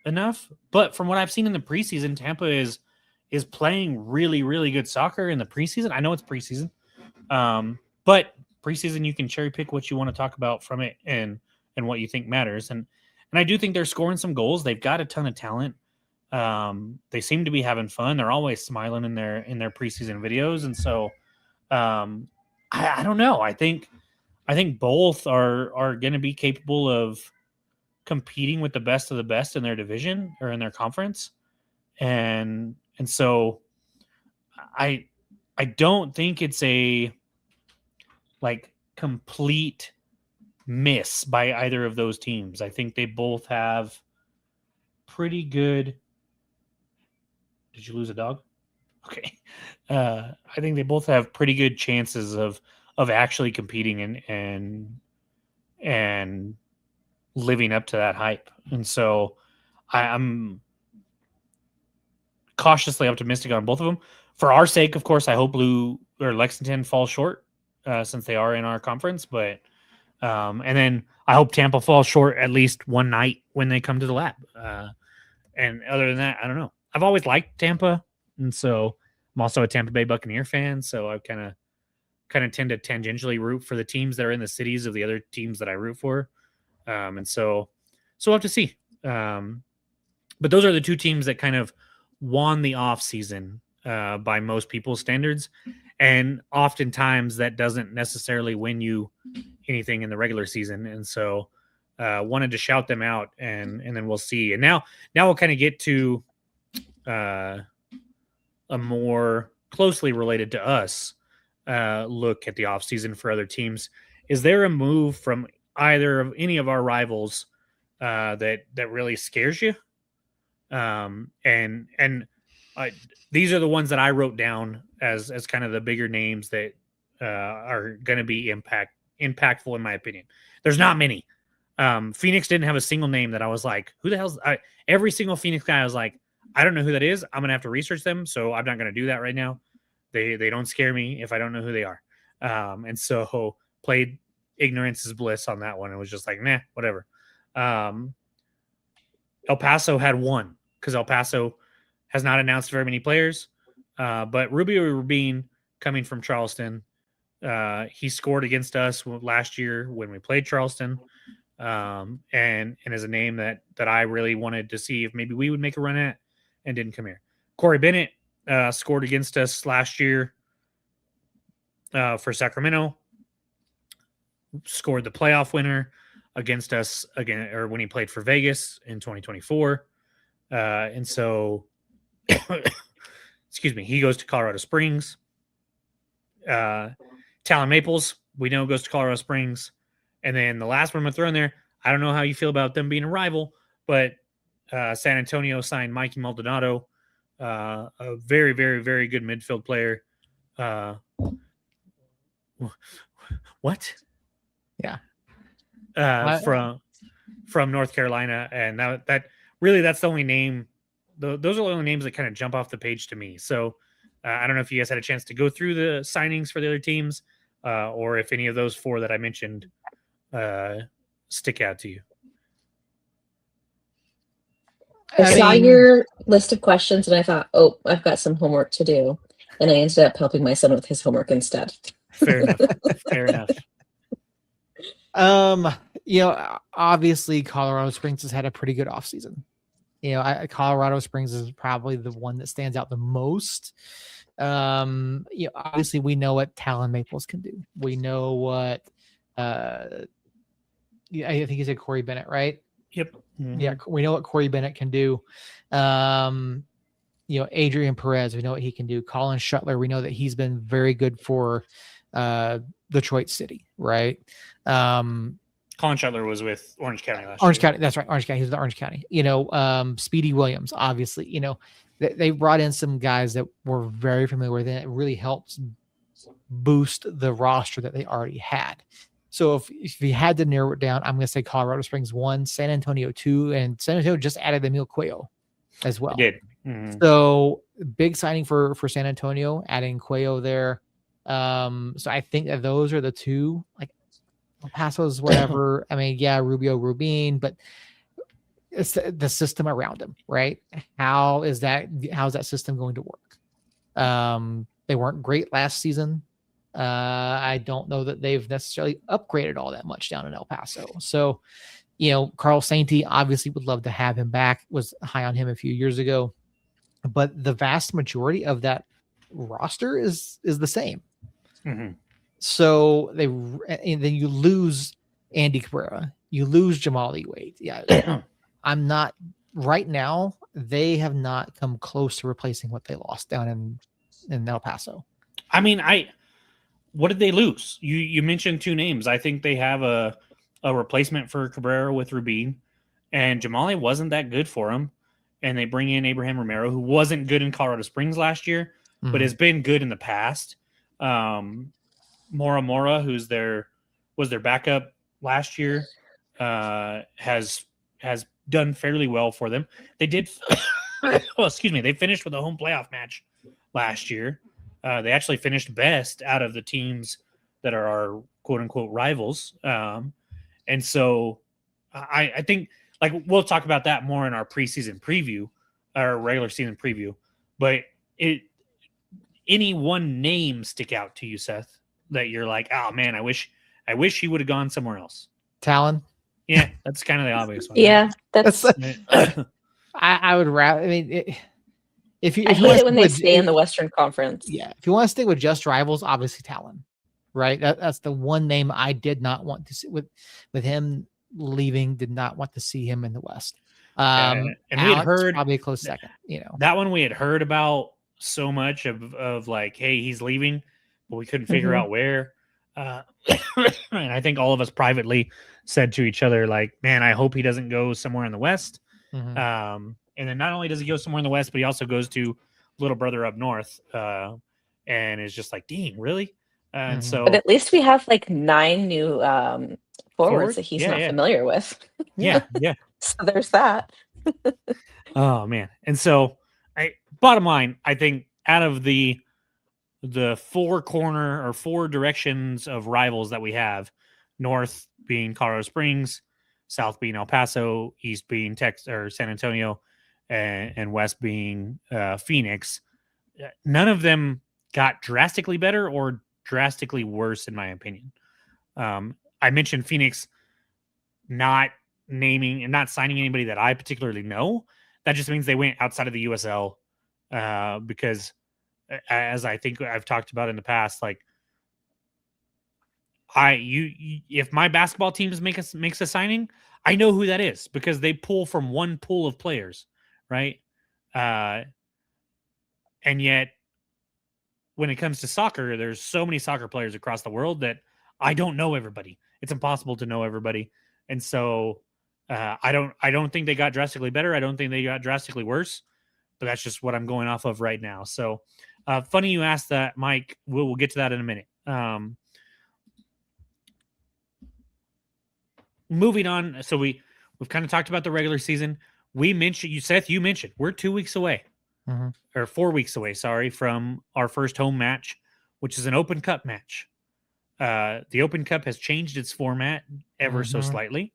[SPEAKER 2] enough. But from what I've seen in the preseason, Tampa is playing really, really good soccer in the preseason. I know it's preseason, but preseason you can cherry pick what you want to talk about from it and what you think matters. And I do think they're scoring some goals. They've got a ton of talent. They seem to be having fun. They're always smiling in their preseason videos, and so I don't know. I think both are going to be capable of competing with the best of the best in their division or in their conference, and so I don't think it's a like complete miss by either of those teams. I think they both have pretty good. Did you lose a dog? Okay. I think they both have pretty good chances of actually competing and living up to that hype. And so I'm cautiously optimistic on both of them. For our sake, of course, I hope Lexington falls short since they are in our conference. But and then I hope Tampa falls short at least one night when they come to the lab. And other than that, I don't know. I've always liked Tampa, and so I'm also a Tampa Bay Buccaneer fan. So I kind of tend to tangentially root for the teams that are in the cities of the other teams that I root for, and so we'll have to see. But those are the two teams that kind of won the off season by most people's standards, and oftentimes that doesn't necessarily win you anything in the regular season, and so. Wanted to shout them out, and then we'll see. And now we'll kind of get to a more closely related to us look at the offseason for other teams. Is there a move from either of any of our rivals that really scares you? These are the ones that I wrote down as kind of the bigger names that are going to be impactful in my opinion. There's not many. Phoenix didn't have a single name that I was like, who the hell's every single Phoenix guy I was like, I don't know who that is. I'm gonna have to research them, so I'm not gonna do that right now. They don't scare me if I don't know who they are. And so played ignorance is bliss on that one. It was just like, nah, whatever. El Paso had one because El Paso has not announced very many players. But Rubio Rubin coming from Charleston, he scored against us last year when we played Charleston. And is a name that I really wanted to see if maybe we would make a run at and didn't come here. Corey Bennett scored against us last year for Sacramento, scored the playoff winner against us again, or when he played for Vegas in 2024. And so, excuse me, he goes to Colorado Springs. Talon Maples, we know, goes to Colorado Springs. And then the last one I'm going to throw in there, I don't know how you feel about them being a rival, but San Antonio signed Mikey Maldonado, a very, very, very good midfield player. What?
[SPEAKER 1] Yeah.
[SPEAKER 2] From North Carolina, and that really that's the only name. Those are the only names that kind of jump off the page to me. So I don't know if you guys had a chance to go through the signings for the other teams, or if any of those four that I mentioned stick out to you.
[SPEAKER 3] I saw your list of questions and I thought, oh, I've got some homework to do. And I ended up helping my son with his homework instead.
[SPEAKER 2] Fair enough. Fair enough.
[SPEAKER 1] Obviously Colorado Springs has had a pretty good offseason. Colorado Springs is probably the one that stands out the most. Obviously we know what Talon Maples can do. We know what I think you said Corey Bennett, right?
[SPEAKER 2] Yep. Mm-hmm.
[SPEAKER 1] Yeah, we know what Corey Bennett can do. Adrian Perez, we know what he can do. Colin Shuttler, we know that he's been very good for Detroit City, right?
[SPEAKER 2] Colin Shuttler was with Orange County last
[SPEAKER 1] Orange
[SPEAKER 2] year.
[SPEAKER 1] County, that's right. Orange County, he was with Orange County. Speedy Williams, obviously, they brought in some guys that were very familiar with it. It really helps boost the roster that they already had. So if you had to narrow it down, I'm going to say Colorado Springs 1, San Antonio 2, and San Antonio just added Emil Cuello as well.
[SPEAKER 2] They did. Mm-hmm.
[SPEAKER 1] So big signing for San Antonio, adding Cuello there. So I think that those are the two, like El Paso's whatever. I mean, yeah, Rubio Rubin, but it's the system around him, right? How's that system going to work? They weren't great last season. I don't know that they've necessarily upgraded all that much down in El Paso. So, Carl Sainty obviously would love to have him back, was high on him a few years ago, but the vast majority of that roster is the same.
[SPEAKER 2] Mm-hmm.
[SPEAKER 1] So and then you lose Andy Cabrera, you lose Jamali Wade. Yeah. I'm not right now. They have not come close to replacing what they lost down in El Paso.
[SPEAKER 2] I mean, what did they lose? You mentioned two names. I think they have a replacement for Cabrera with Rubin, and Jamali wasn't that good for him. And they bring in Abraham Romero, who wasn't good in Colorado Springs last year, but has been good in the past. Mora, who's was their backup last year, has done fairly well for them. They did. They finished with a home playoff match last year. They actually finished best out of the teams that are our quote unquote rivals. And so I think like we'll talk about that more in our preseason preview, our regular season preview, but any one name stick out to you, Seth, that you're like, oh man, I wish he would have gone somewhere else.
[SPEAKER 1] Talon.
[SPEAKER 2] Yeah. That's kind of the obvious one.
[SPEAKER 3] Yeah. That's
[SPEAKER 1] I would rather, I mean, If you
[SPEAKER 3] hate it when they stay in the Western Conference.
[SPEAKER 1] Yeah. If you want to stick with just rivals, obviously Talon, right? That's the one name I did not want to see with him leaving, did not want to see him in the West.
[SPEAKER 2] And
[SPEAKER 1] Alex,
[SPEAKER 2] we had heard
[SPEAKER 1] probably a close second,
[SPEAKER 2] that one we had heard about so much of like, hey, he's leaving, but we couldn't figure out where. And I think all of us privately said to each other, like, man, I hope he doesn't go somewhere in the West. And then not only does he go somewhere in the West, but he also goes to little brother up north, and is just like, dang, really? And so,
[SPEAKER 3] but at least we have like 9 new forwards that he's not familiar with.
[SPEAKER 2] Yeah.
[SPEAKER 3] So there's that.
[SPEAKER 2] Oh man! And so, bottom line, I think out of the 4 directions of rivals that we have, north being Colorado Springs, south being El Paso, east being Texas or San Antonio, and west being Phoenix, none of them got drastically better or drastically worse, in my opinion. I mentioned Phoenix not naming and not signing anybody that I particularly know. That just means they went outside of the USL because, as I think I've talked about in the past, like if my basketball team makes a signing, I know who that is because they pull from one pool of players, right? And yet, when it comes to soccer, there's so many soccer players across the world that I don't know everybody. it's impossible to know everybody. And so I don't think they got drastically better. I don't think they got drastically worse, but that's just what I'm going off of right now. So funny you asked that, Mike. We'll get to that in a minute. Moving on. So we've kind of talked about the regular season. We mentioned, Seth, you mentioned we're 2 weeks away or 4 weeks away, sorry, from our first home match, which is an Open Cup match. The Open Cup has changed its format ever so slightly.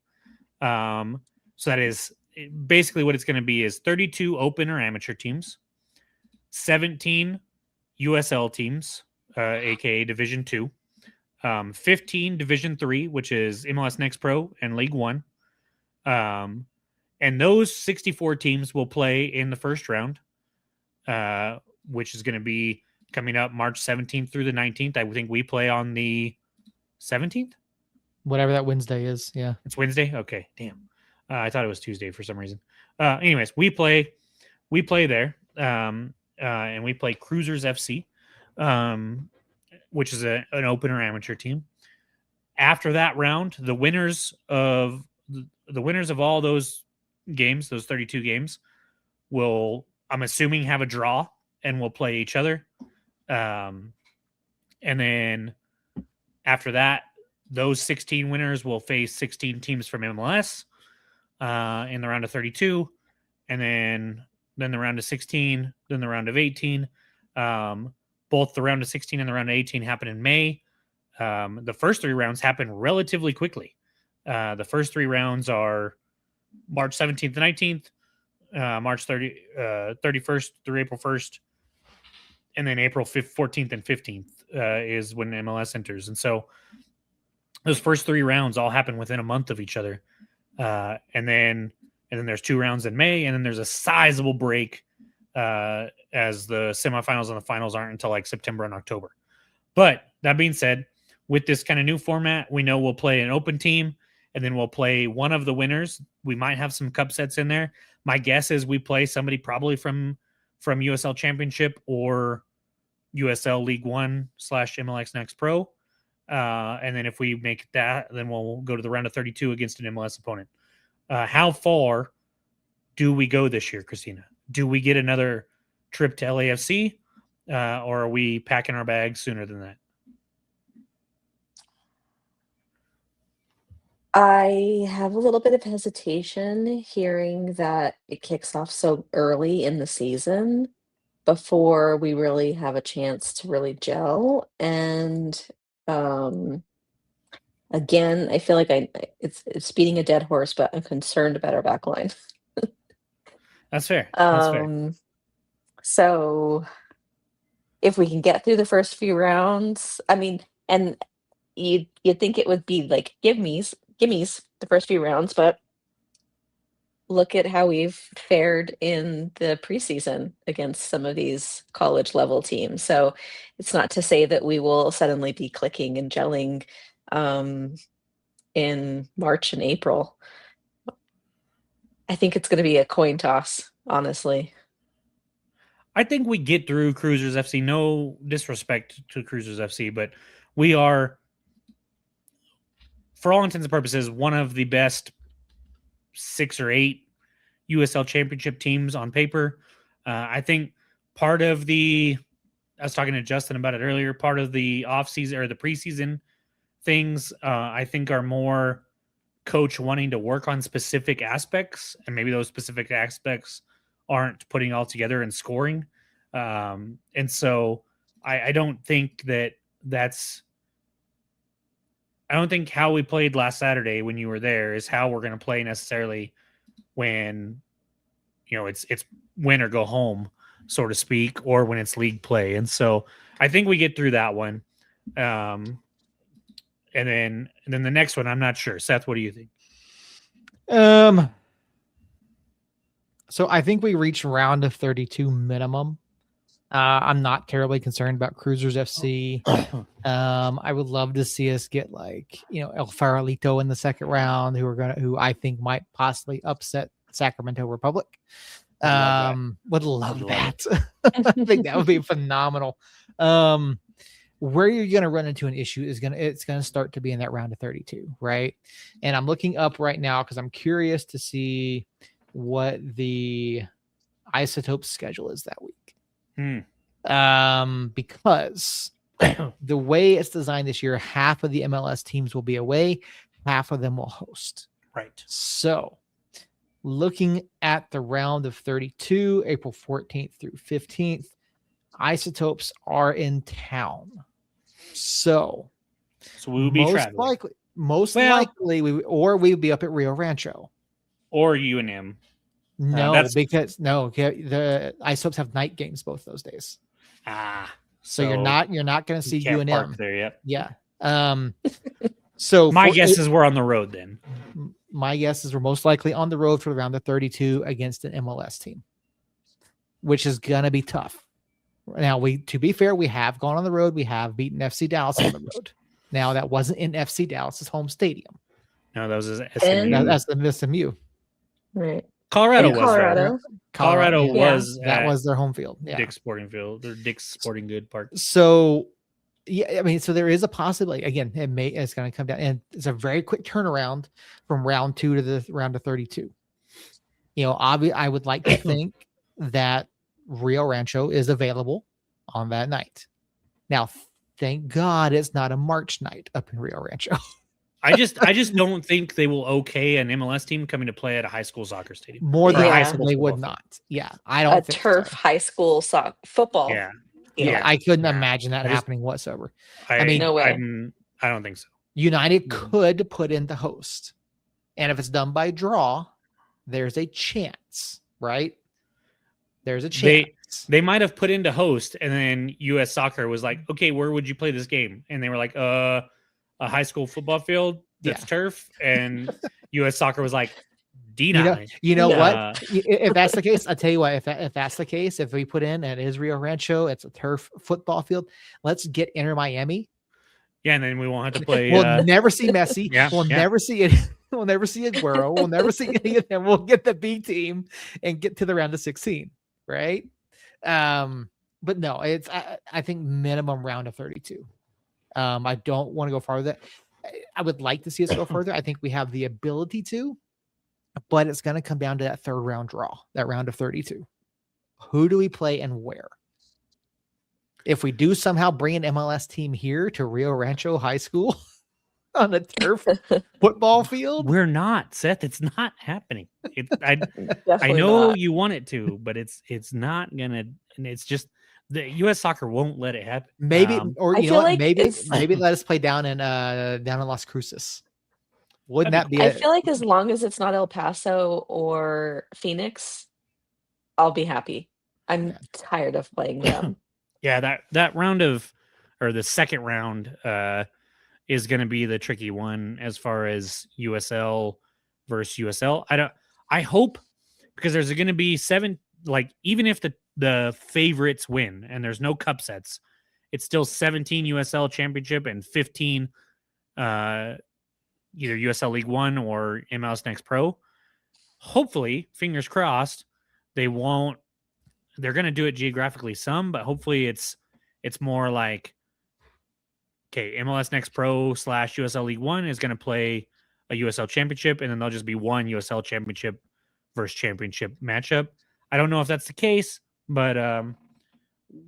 [SPEAKER 2] So that is basically what it's going to be is 32 open or amateur teams, 17 USL teams, aka Division 2, 15 Division 3, which is MLS Next Pro and League One. And those 64 teams will play in the first round, which is going to be coming up March 17th through the 19th. I think we play on the 17th.
[SPEAKER 1] Whatever that Wednesday is. Yeah.
[SPEAKER 2] It's Wednesday. Okay. Damn. I thought it was Tuesday for some reason. Anyways, we play there. And we play Cruisers FC, which is an open or amateur team. After that round, the winners of all those games, those 32 games, will, I'm assuming, have a draw and will play each other. And then after that, those 16 winners will face 16 teams from MLS in the round of 32, and then the round of 16, then the round of 18. Both the round of 16 and the round of 18 happen in May. The first 3 rounds happen relatively quickly. The first 3 rounds are March 17th and 19th, March 31st through April 1st, and then April 14th and 15th is when MLS enters. And so those first 3 rounds all happen within a month of each other. And then there's 2 rounds in May, and then there's a sizable break as the semifinals and the finals aren't until like September and October. But that being said, with this kind of new format, we know we'll play an open team, and then we'll play one of the winners. We might have some cup sets in there. My guess is we play somebody probably from USL Championship or USL League One / MLS Next Pro. And then if we make that, then we'll go to the round of 32 against an MLS opponent. How far do we go this year, Christina? Do we get another trip to LAFC, or are we packing our bags sooner than that?
[SPEAKER 3] I have a little bit of hesitation hearing that it kicks off so early in the season before we really have a chance to really gel. And again, I feel like it's beating a dead horse, but I'm concerned about our back line.
[SPEAKER 2] That's fair. That's fair.
[SPEAKER 3] So if we can get through the first few rounds, I mean, and you'd think it would be like gimmes the first few rounds, but look at how we've fared in the preseason against some of these college level teams. So it's not to say that we will suddenly be clicking and gelling in March and April. I think it's going to be a coin toss, honestly.
[SPEAKER 2] I think we get through Cruisers FC. No disrespect to Cruisers FC, but we are, for all intents and purposes, one of the best 6 or 8 USL Championship teams on paper. I think part of I was talking to Justin about it earlier, part of the offseason or the preseason things, I think are more coach wanting to work on specific aspects, and maybe those specific aspects aren't putting all together and scoring. And so I don't think I don't think how we played last Saturday when you were there is how we're going to play necessarily when, it's win or go home, so to speak, or when it's league play. And so I think we get through that one. And then the next one, I'm not sure. Seth, what do you think?
[SPEAKER 1] So I think we reach round of 32 minimum. I'm not terribly concerned about Cruisers FC. I would love to see us get El Farolito in the second round, who I think might possibly upset Sacramento Republic. Would love that. I think that would be phenomenal. Where you're going to run into an issue is it's going to start to be in that round of 32, right? And I'm looking up right now because I'm curious to see what the Isotope schedule is that week. Because the way it's designed this year, half of the MLS teams will be away, half of them will host.
[SPEAKER 2] Right.
[SPEAKER 1] So looking at the round of 32, April 14th through 15th, Isotopes are in town. So
[SPEAKER 2] we will be traveling.
[SPEAKER 1] Most likely we would be up at Rio Rancho.
[SPEAKER 2] Or UNM.
[SPEAKER 1] No, because the Isotopes have night games both those days. So you're not going to see UNM
[SPEAKER 2] park there yet.
[SPEAKER 1] Yeah. So
[SPEAKER 2] my guess is we're on the road then.
[SPEAKER 1] My guess is we're most likely on the road for the round of 32 against an MLS team, which is gonna be tough. Now, to be fair, we have gone on the road. We have beaten FC Dallas on the road. Now, that wasn't in FC Dallas's home stadium.
[SPEAKER 2] No, that was SMU.
[SPEAKER 1] That's the SMU.
[SPEAKER 3] Right.
[SPEAKER 2] Colorado was
[SPEAKER 3] Colorado.
[SPEAKER 2] Colorado was
[SPEAKER 1] that was their home field. Yeah.
[SPEAKER 2] Dick's Sporting Field, or Dick's Sporting Good Park.
[SPEAKER 1] So, yeah, I mean, so there is a possibility. Again, it's going to come down, and it's a very quick turnaround from round 2 to the round of 32. I would like to think that Rio Rancho is available on that night. Now, thank God it's not a March night up in Rio Rancho.
[SPEAKER 2] I just don't think they will okay an MLS team coming to play at a high school soccer stadium.
[SPEAKER 1] More than high school, they would not. Yeah, I don't think
[SPEAKER 3] turf high school football.
[SPEAKER 2] Yeah,
[SPEAKER 1] I couldn't imagine that happening whatsoever. I mean,
[SPEAKER 3] no way.
[SPEAKER 2] I don't think so.
[SPEAKER 1] United could put in the host, and if it's done by draw, there's a chance, right? There's a chance.
[SPEAKER 2] They might have put into host, and then U.S. Soccer was like, "Okay, where would you play this game?" And they were like, "A high school football field that's turf." And U.S. Soccer was like, "D9."
[SPEAKER 1] You know what? If that's the case, I'll tell you what. If that's the case, if we put in at Rio Rancho, it's a turf football field. Let's get Inter Miami.
[SPEAKER 2] Yeah, and then we won't have to play.
[SPEAKER 1] We'll never see Messi. Never see it. We'll never see Aguero. We'll never see any of them. We'll get the B team and get to the round of 16, right? But no, it's I think minimum round of 32. I don't want to go farther. I would like to see us go further. I think we have the ability to, but it's going to come down to that third round draw, that round of 32. Who do we play and where? If we do somehow bring an MLS team here to Rio Rancho High School on a turf football field,
[SPEAKER 2] we're not, Seth. It's not happening. I know you want it to, but it's not gonna. And it's just the U.S. Soccer won't let it happen.
[SPEAKER 1] Maybe, or you know what? Maybe let us play down in Las Cruces. Wouldn't that be?
[SPEAKER 3] I feel like as long as it's not El Paso or Phoenix, I'll be happy. I'm tired of playing them.
[SPEAKER 2] Yeah, that round or the second round is going to be the tricky one as far as USL versus USL. I hope, because there's going to be 7, like, even if the favorites win and there's no cup sets, it's still 17 USL championship and 15 either USL League One or MLS Next Pro. Hopefully, fingers crossed, they're going to do it geographically some, but hopefully it's more like, okay, MLS Next Pro / USL League One is going to play a USL championship, and then there'll just be one USL championship versus championship matchup. I don't know if that's the case, but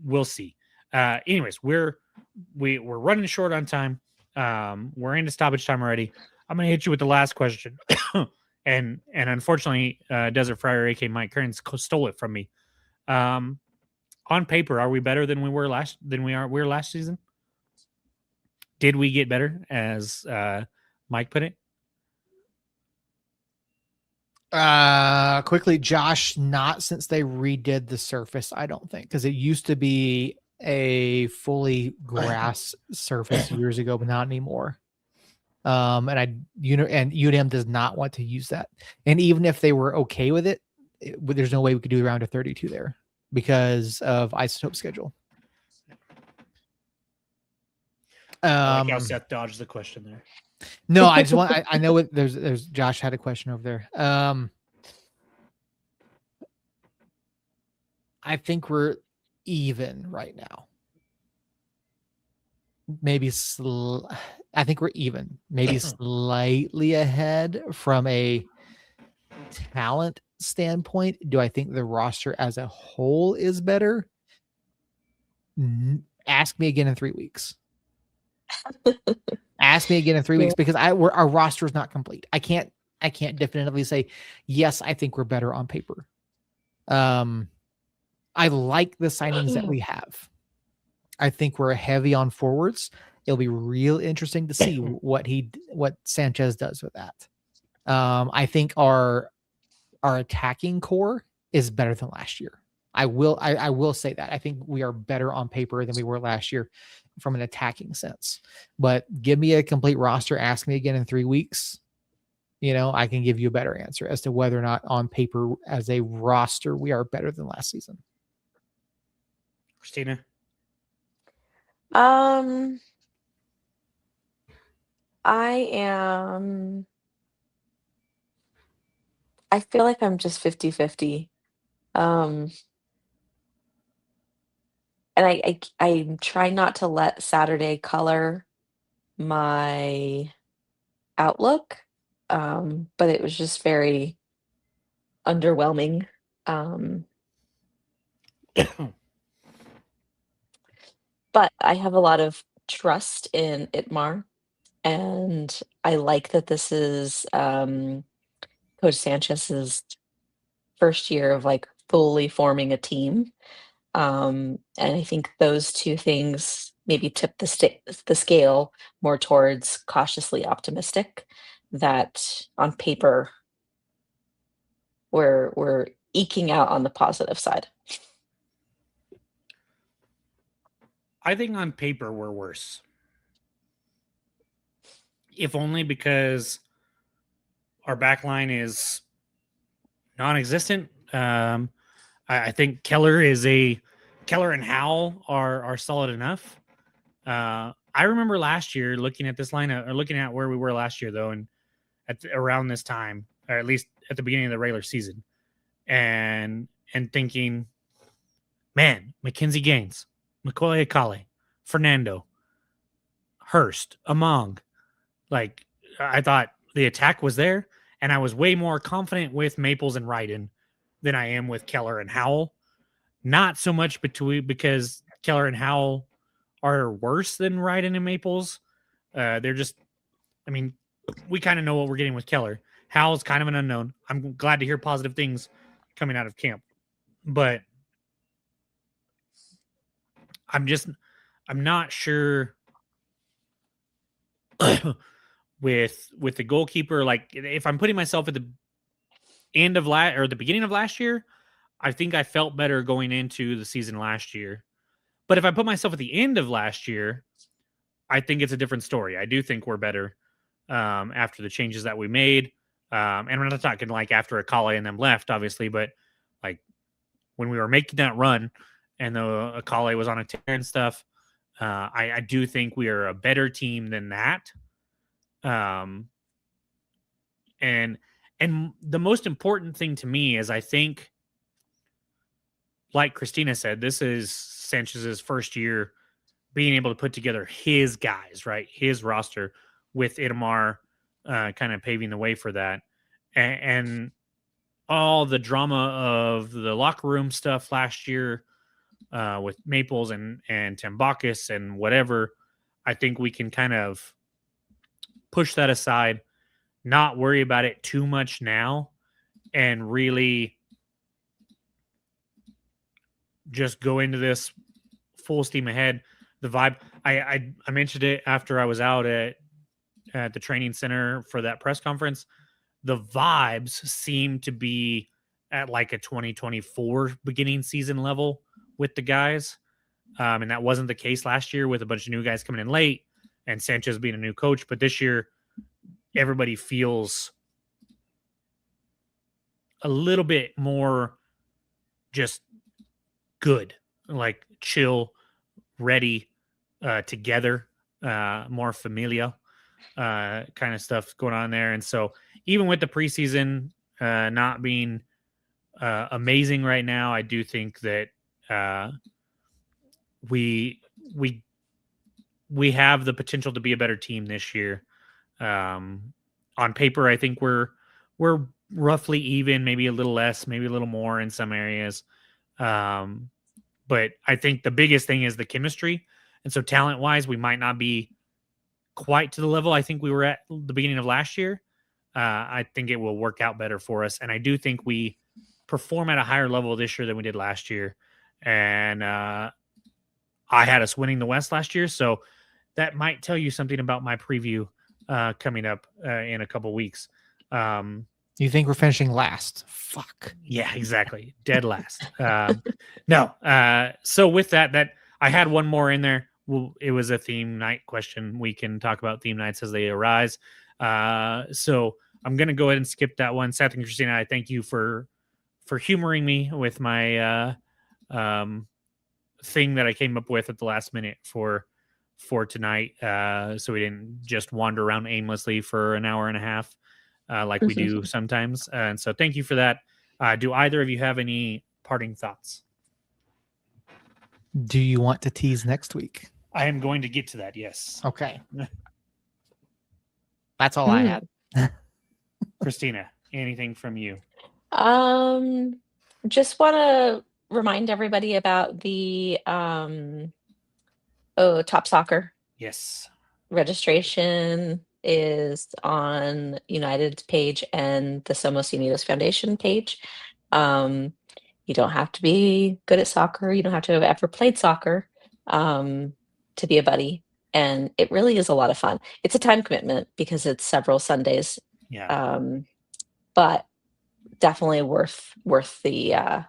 [SPEAKER 2] we'll see. Anyways, we're running short on time. We're into stoppage time already. I'm going to hit you with the last question. and unfortunately, Desert Friar, aka Mike Kearns, stole it from me. On paper, are we better than we were last season? Did we get better, as Mike put it?
[SPEAKER 1] Quickly, Josh, not since they redid the surface, I don't think, because it used to be a fully grass surface years ago, but not anymore. And UNM does not want to use that. And even if they were okay with it, there's no way we could do around a 32 there because of Isotope schedule.
[SPEAKER 2] I like how Seth dodged the question there.
[SPEAKER 1] No, I just want. I know there's Josh had a question over there. I think we're even right now. maybe I think we're even, maybe slightly ahead from a talent standpoint. Do I think the roster as a whole is better? Ask me again in 3 weeks. Ask me again in 3 weeks because our roster is not complete. I can't definitively say yes. I think we're better on paper. I like the signings that we have. I think we're heavy on forwards. It'll be real interesting to see what Sanchez does with that. I think our attacking core is better than last year. I will say that. I think we are better on paper than we were last year from an attacking sense. But give me a complete roster. Ask me again in 3 weeks. I can give you a better answer as to whether or not on paper as a roster we are better than last season.
[SPEAKER 2] Christina?
[SPEAKER 3] I feel like I'm just 50-50. And I try not to let Saturday color my outlook, but it was just very underwhelming. But I have a lot of trust in Itmar, and I like that this is Coach Sanchez's first year of like fully forming a team. And I think those two things maybe tip the scale more towards cautiously optimistic. That on paper we're eking out on the positive side.
[SPEAKER 2] I think on paper we're worse. If only because our back line is non-existent. I think Keller and Howell are solid enough. I remember last year looking at this lineup, or looking at where we were last year, though, and around this time, or at least at the beginning of the regular season, and thinking, man, Mackenzie Gaines, Macaulay Akale, Fernando, Hurst, Among. Like, I thought the attack was there, and I was way more confident with Maples and Ryden than I am with Keller and Howell. Not so much because Keller and Howell are worse than Ryden and Maples. They're just, I mean, we kind of know what we're getting with Keller. Howell's kind of an unknown. I'm glad to hear positive things coming out of camp, but I'm not sure with the goalkeeper. Like, if I'm putting myself at the end of the beginning of last year, I think I felt better going into the season last year. But if I put myself at the end of last year, I think it's a different story. I do think we're better after the changes that we made. And we're not talking like after Akale and them left, obviously, but like when we were making that run and the Akale was on a tear and stuff, I do think we are a better team than that. And the most important thing to me is, I think, like Christina said, this is Sanchez's first year being able to put together his guys, right? His roster with Itamar kind of paving the way for that. And all the drama of the locker room stuff last year with Maples and Tambakis and whatever, I think we can kind of push that aside, not worry about it too much now, and really just go into this full steam ahead. The vibe, I mentioned it after I was out at the training center for that press conference. The vibes seem to be at like a 2024 beginning season level with the guys. And that wasn't the case last year with a bunch of new guys coming in late and Sanchez being a new coach. But this year, everybody feels a little bit more just good, like chill, ready, together, more familiar kind of stuff going on there. And so even with the preseason not being amazing right now, I do think that we we have the potential to be a better team this year. On paper, I think we're roughly even, maybe a little less, maybe a little more in some areas. But I think the biggest thing is the chemistry. And so talent wise, we might not be quite to the level I think we were at the beginning of last year. I think it will work out better for us. And I do think we perform at a higher level this year than we did last year. And I had us winning the West last year. So that might tell you something about my preview coming up in a couple weeks.
[SPEAKER 1] You think we're finishing last? Fuck.
[SPEAKER 2] Yeah, exactly. Dead last. No. So with that I had one more in there. Well, it was a theme night question. We can talk about theme nights as they arise. So I'm going to go ahead and skip that one. Seth and Christina, I thank you for humoring me with my thing that I came up with at the last minute for tonight. So we didn't just wander around aimlessly for an hour and a half like we do sometimes. And so thank you for that. Do either of you have any parting thoughts?
[SPEAKER 1] Do you want to tease next week?
[SPEAKER 2] I am going to get to that. Yes.
[SPEAKER 1] Okay. That's all I had.
[SPEAKER 2] Christina, anything from you?
[SPEAKER 3] Just want to remind everybody about the Top Soccer.
[SPEAKER 2] Yes.
[SPEAKER 3] Registration is on United's page and the Somos Unidos Foundation page. You don't have to be good at soccer. You don't have to have ever played soccer to be a buddy. And it really is a lot of fun. It's a time commitment because it's several Sundays.
[SPEAKER 2] Yeah.
[SPEAKER 3] But definitely worth the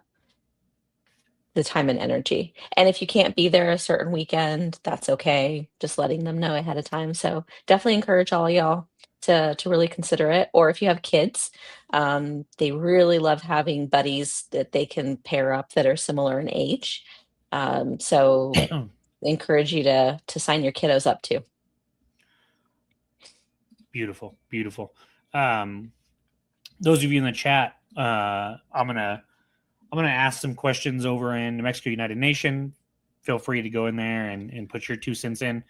[SPEAKER 3] time and energy. And if you can't be there a certain weekend, that's okay. Just letting them know ahead of time. So definitely encourage all y'all to really consider it. Or if you have kids, they really love having buddies that they can pair up that are similar in age. So encourage you to sign your kiddos up too.
[SPEAKER 2] Beautiful. Those of you in the chat, I'm gonna ask some questions over in New Mexico United Nation. Feel free to go in there and put your 2 cents in.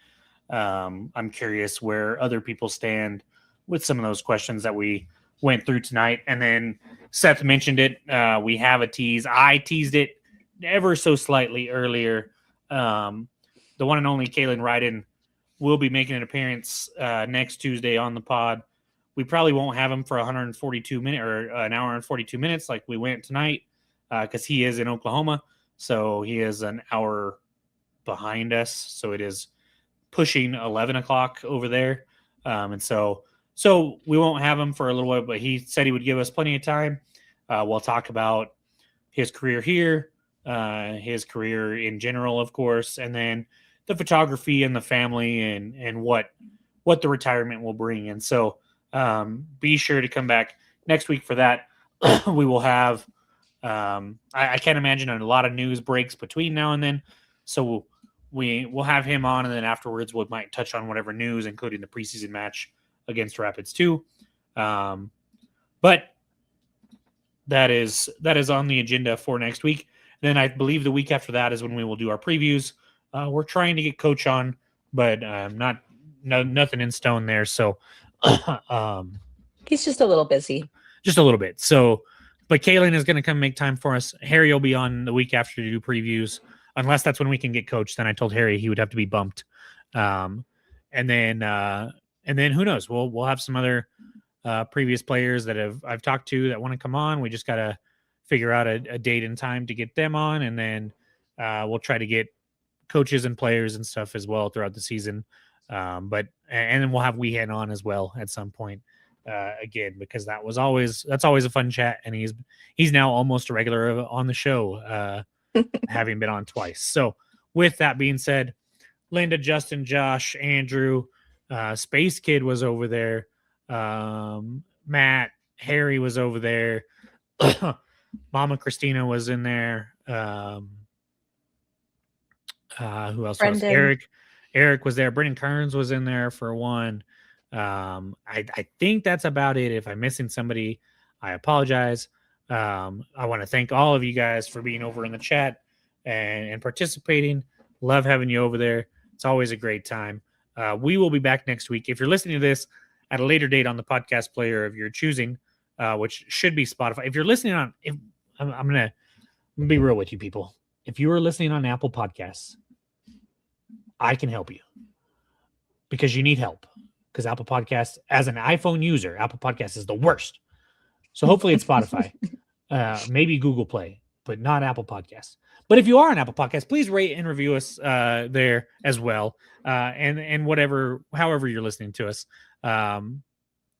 [SPEAKER 2] I'm curious where other people stand with some of those questions that we went through tonight. And then Seth mentioned it. We have a tease. I teased it ever so slightly earlier. The one and only Kaylin Ryden will be making an appearance next Tuesday on the pod. We probably won't have him for 142 minutes or an hour and 42 minutes like we went tonight because he is in Oklahoma. So he is an hour behind us. So it is pushing 11 o'clock over there. And so we won't have him for a little while, but he said he would give us plenty of time. We'll talk about his career here, his career in general, of course, and then the photography and the family and what the retirement will bring. And so be sure to come back next week for that. We will have, I can't imagine a lot of news breaks between now and then. So we'll have him on, and then afterwards we might touch on whatever news, including the preseason match against Rapids 2. But that is on the agenda for next week. Then I believe the week after that is when we will do our previews. We're trying to get Coach on, but nothing in stone there. So
[SPEAKER 3] he's just a little busy.
[SPEAKER 2] Just a little bit. So, but Kaylin is going to come make time for us. Harry will be on the week after to do previews, unless that's when we can get Coach. Then I told Harry he would have to be bumped. And then who knows? We'll have some other previous players that I've talked to that want to come on. We just got to figure out a date and time to get them on, and then we'll try to get coaches and players and stuff as well throughout the season. And then we'll have Weehan on as well at some point again, because that's always a fun chat, and he's now almost a regular on the show, having been on twice. So with that being said, Linda, Justin, Josh, Andrew, Space Kid was over there, Matt, Harry was over there, Mama Christina was in there, who else was? Eric was there. Brendan Kearns was in there for one. I think that's about it. If I'm missing somebody, I apologize. I want to thank all of you guys for being over in the chat and participating. Love having you over there. It's always a great time. We will be back next week. If you're listening to this at a later date on the podcast player of your choosing, which should be Spotify. If you're listening on, I'm gonna be real with you people. If you are listening on Apple Podcasts, I can help you because you need help. Because Apple Podcasts, as an iPhone user, Apple Podcasts is the worst. So hopefully it's Spotify, maybe Google Play, but not Apple Podcasts. But if you are on Apple Podcasts, please rate and review us there as well, and however you're listening to us.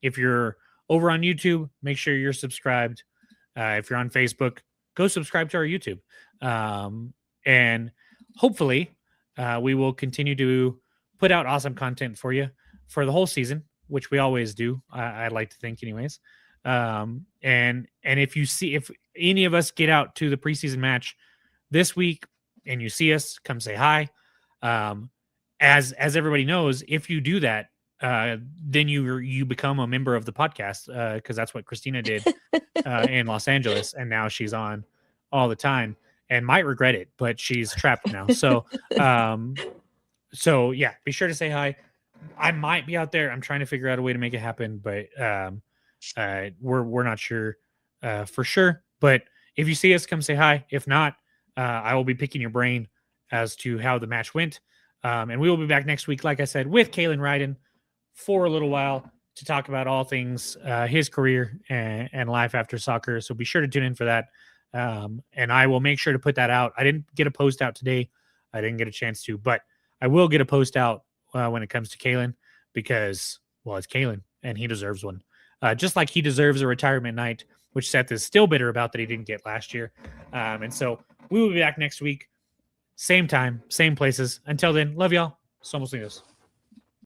[SPEAKER 2] If you're over on YouTube, make sure you're subscribed. If you're on Facebook, go subscribe to our YouTube, and hopefully we will continue to put out awesome content for you for the whole season, which we always do. I'd like to think, anyways. And if any of us get out to the preseason match this week and you see us, come say hi. As everybody knows, if you do that, then you become a member of the podcast, because that's what Christina did in Los Angeles, and now she's on all the time and might regret it, but she's trapped now. So so yeah, be sure to say hi. I might be out there. I'm trying to figure out a way to make it happen, but we're not sure for sure. But if you see us, come say hi. If not, I will be picking your brain as to how the match went. And we will be back next week, like I said, with Kalen Ryden for a little while to talk about all things his career and life after soccer. So be sure to tune in for that. And I will make sure to put that out. I didn't get a post out today. I didn't get a chance to, but I will get a post out when it comes to Kalen because, well, it's Kalen and he deserves one. Just like he deserves a retirement night, which Seth is still bitter about that he didn't get last year. And so we will be back next week. Same time, same places. Until then, love y'all. Somos Unidos.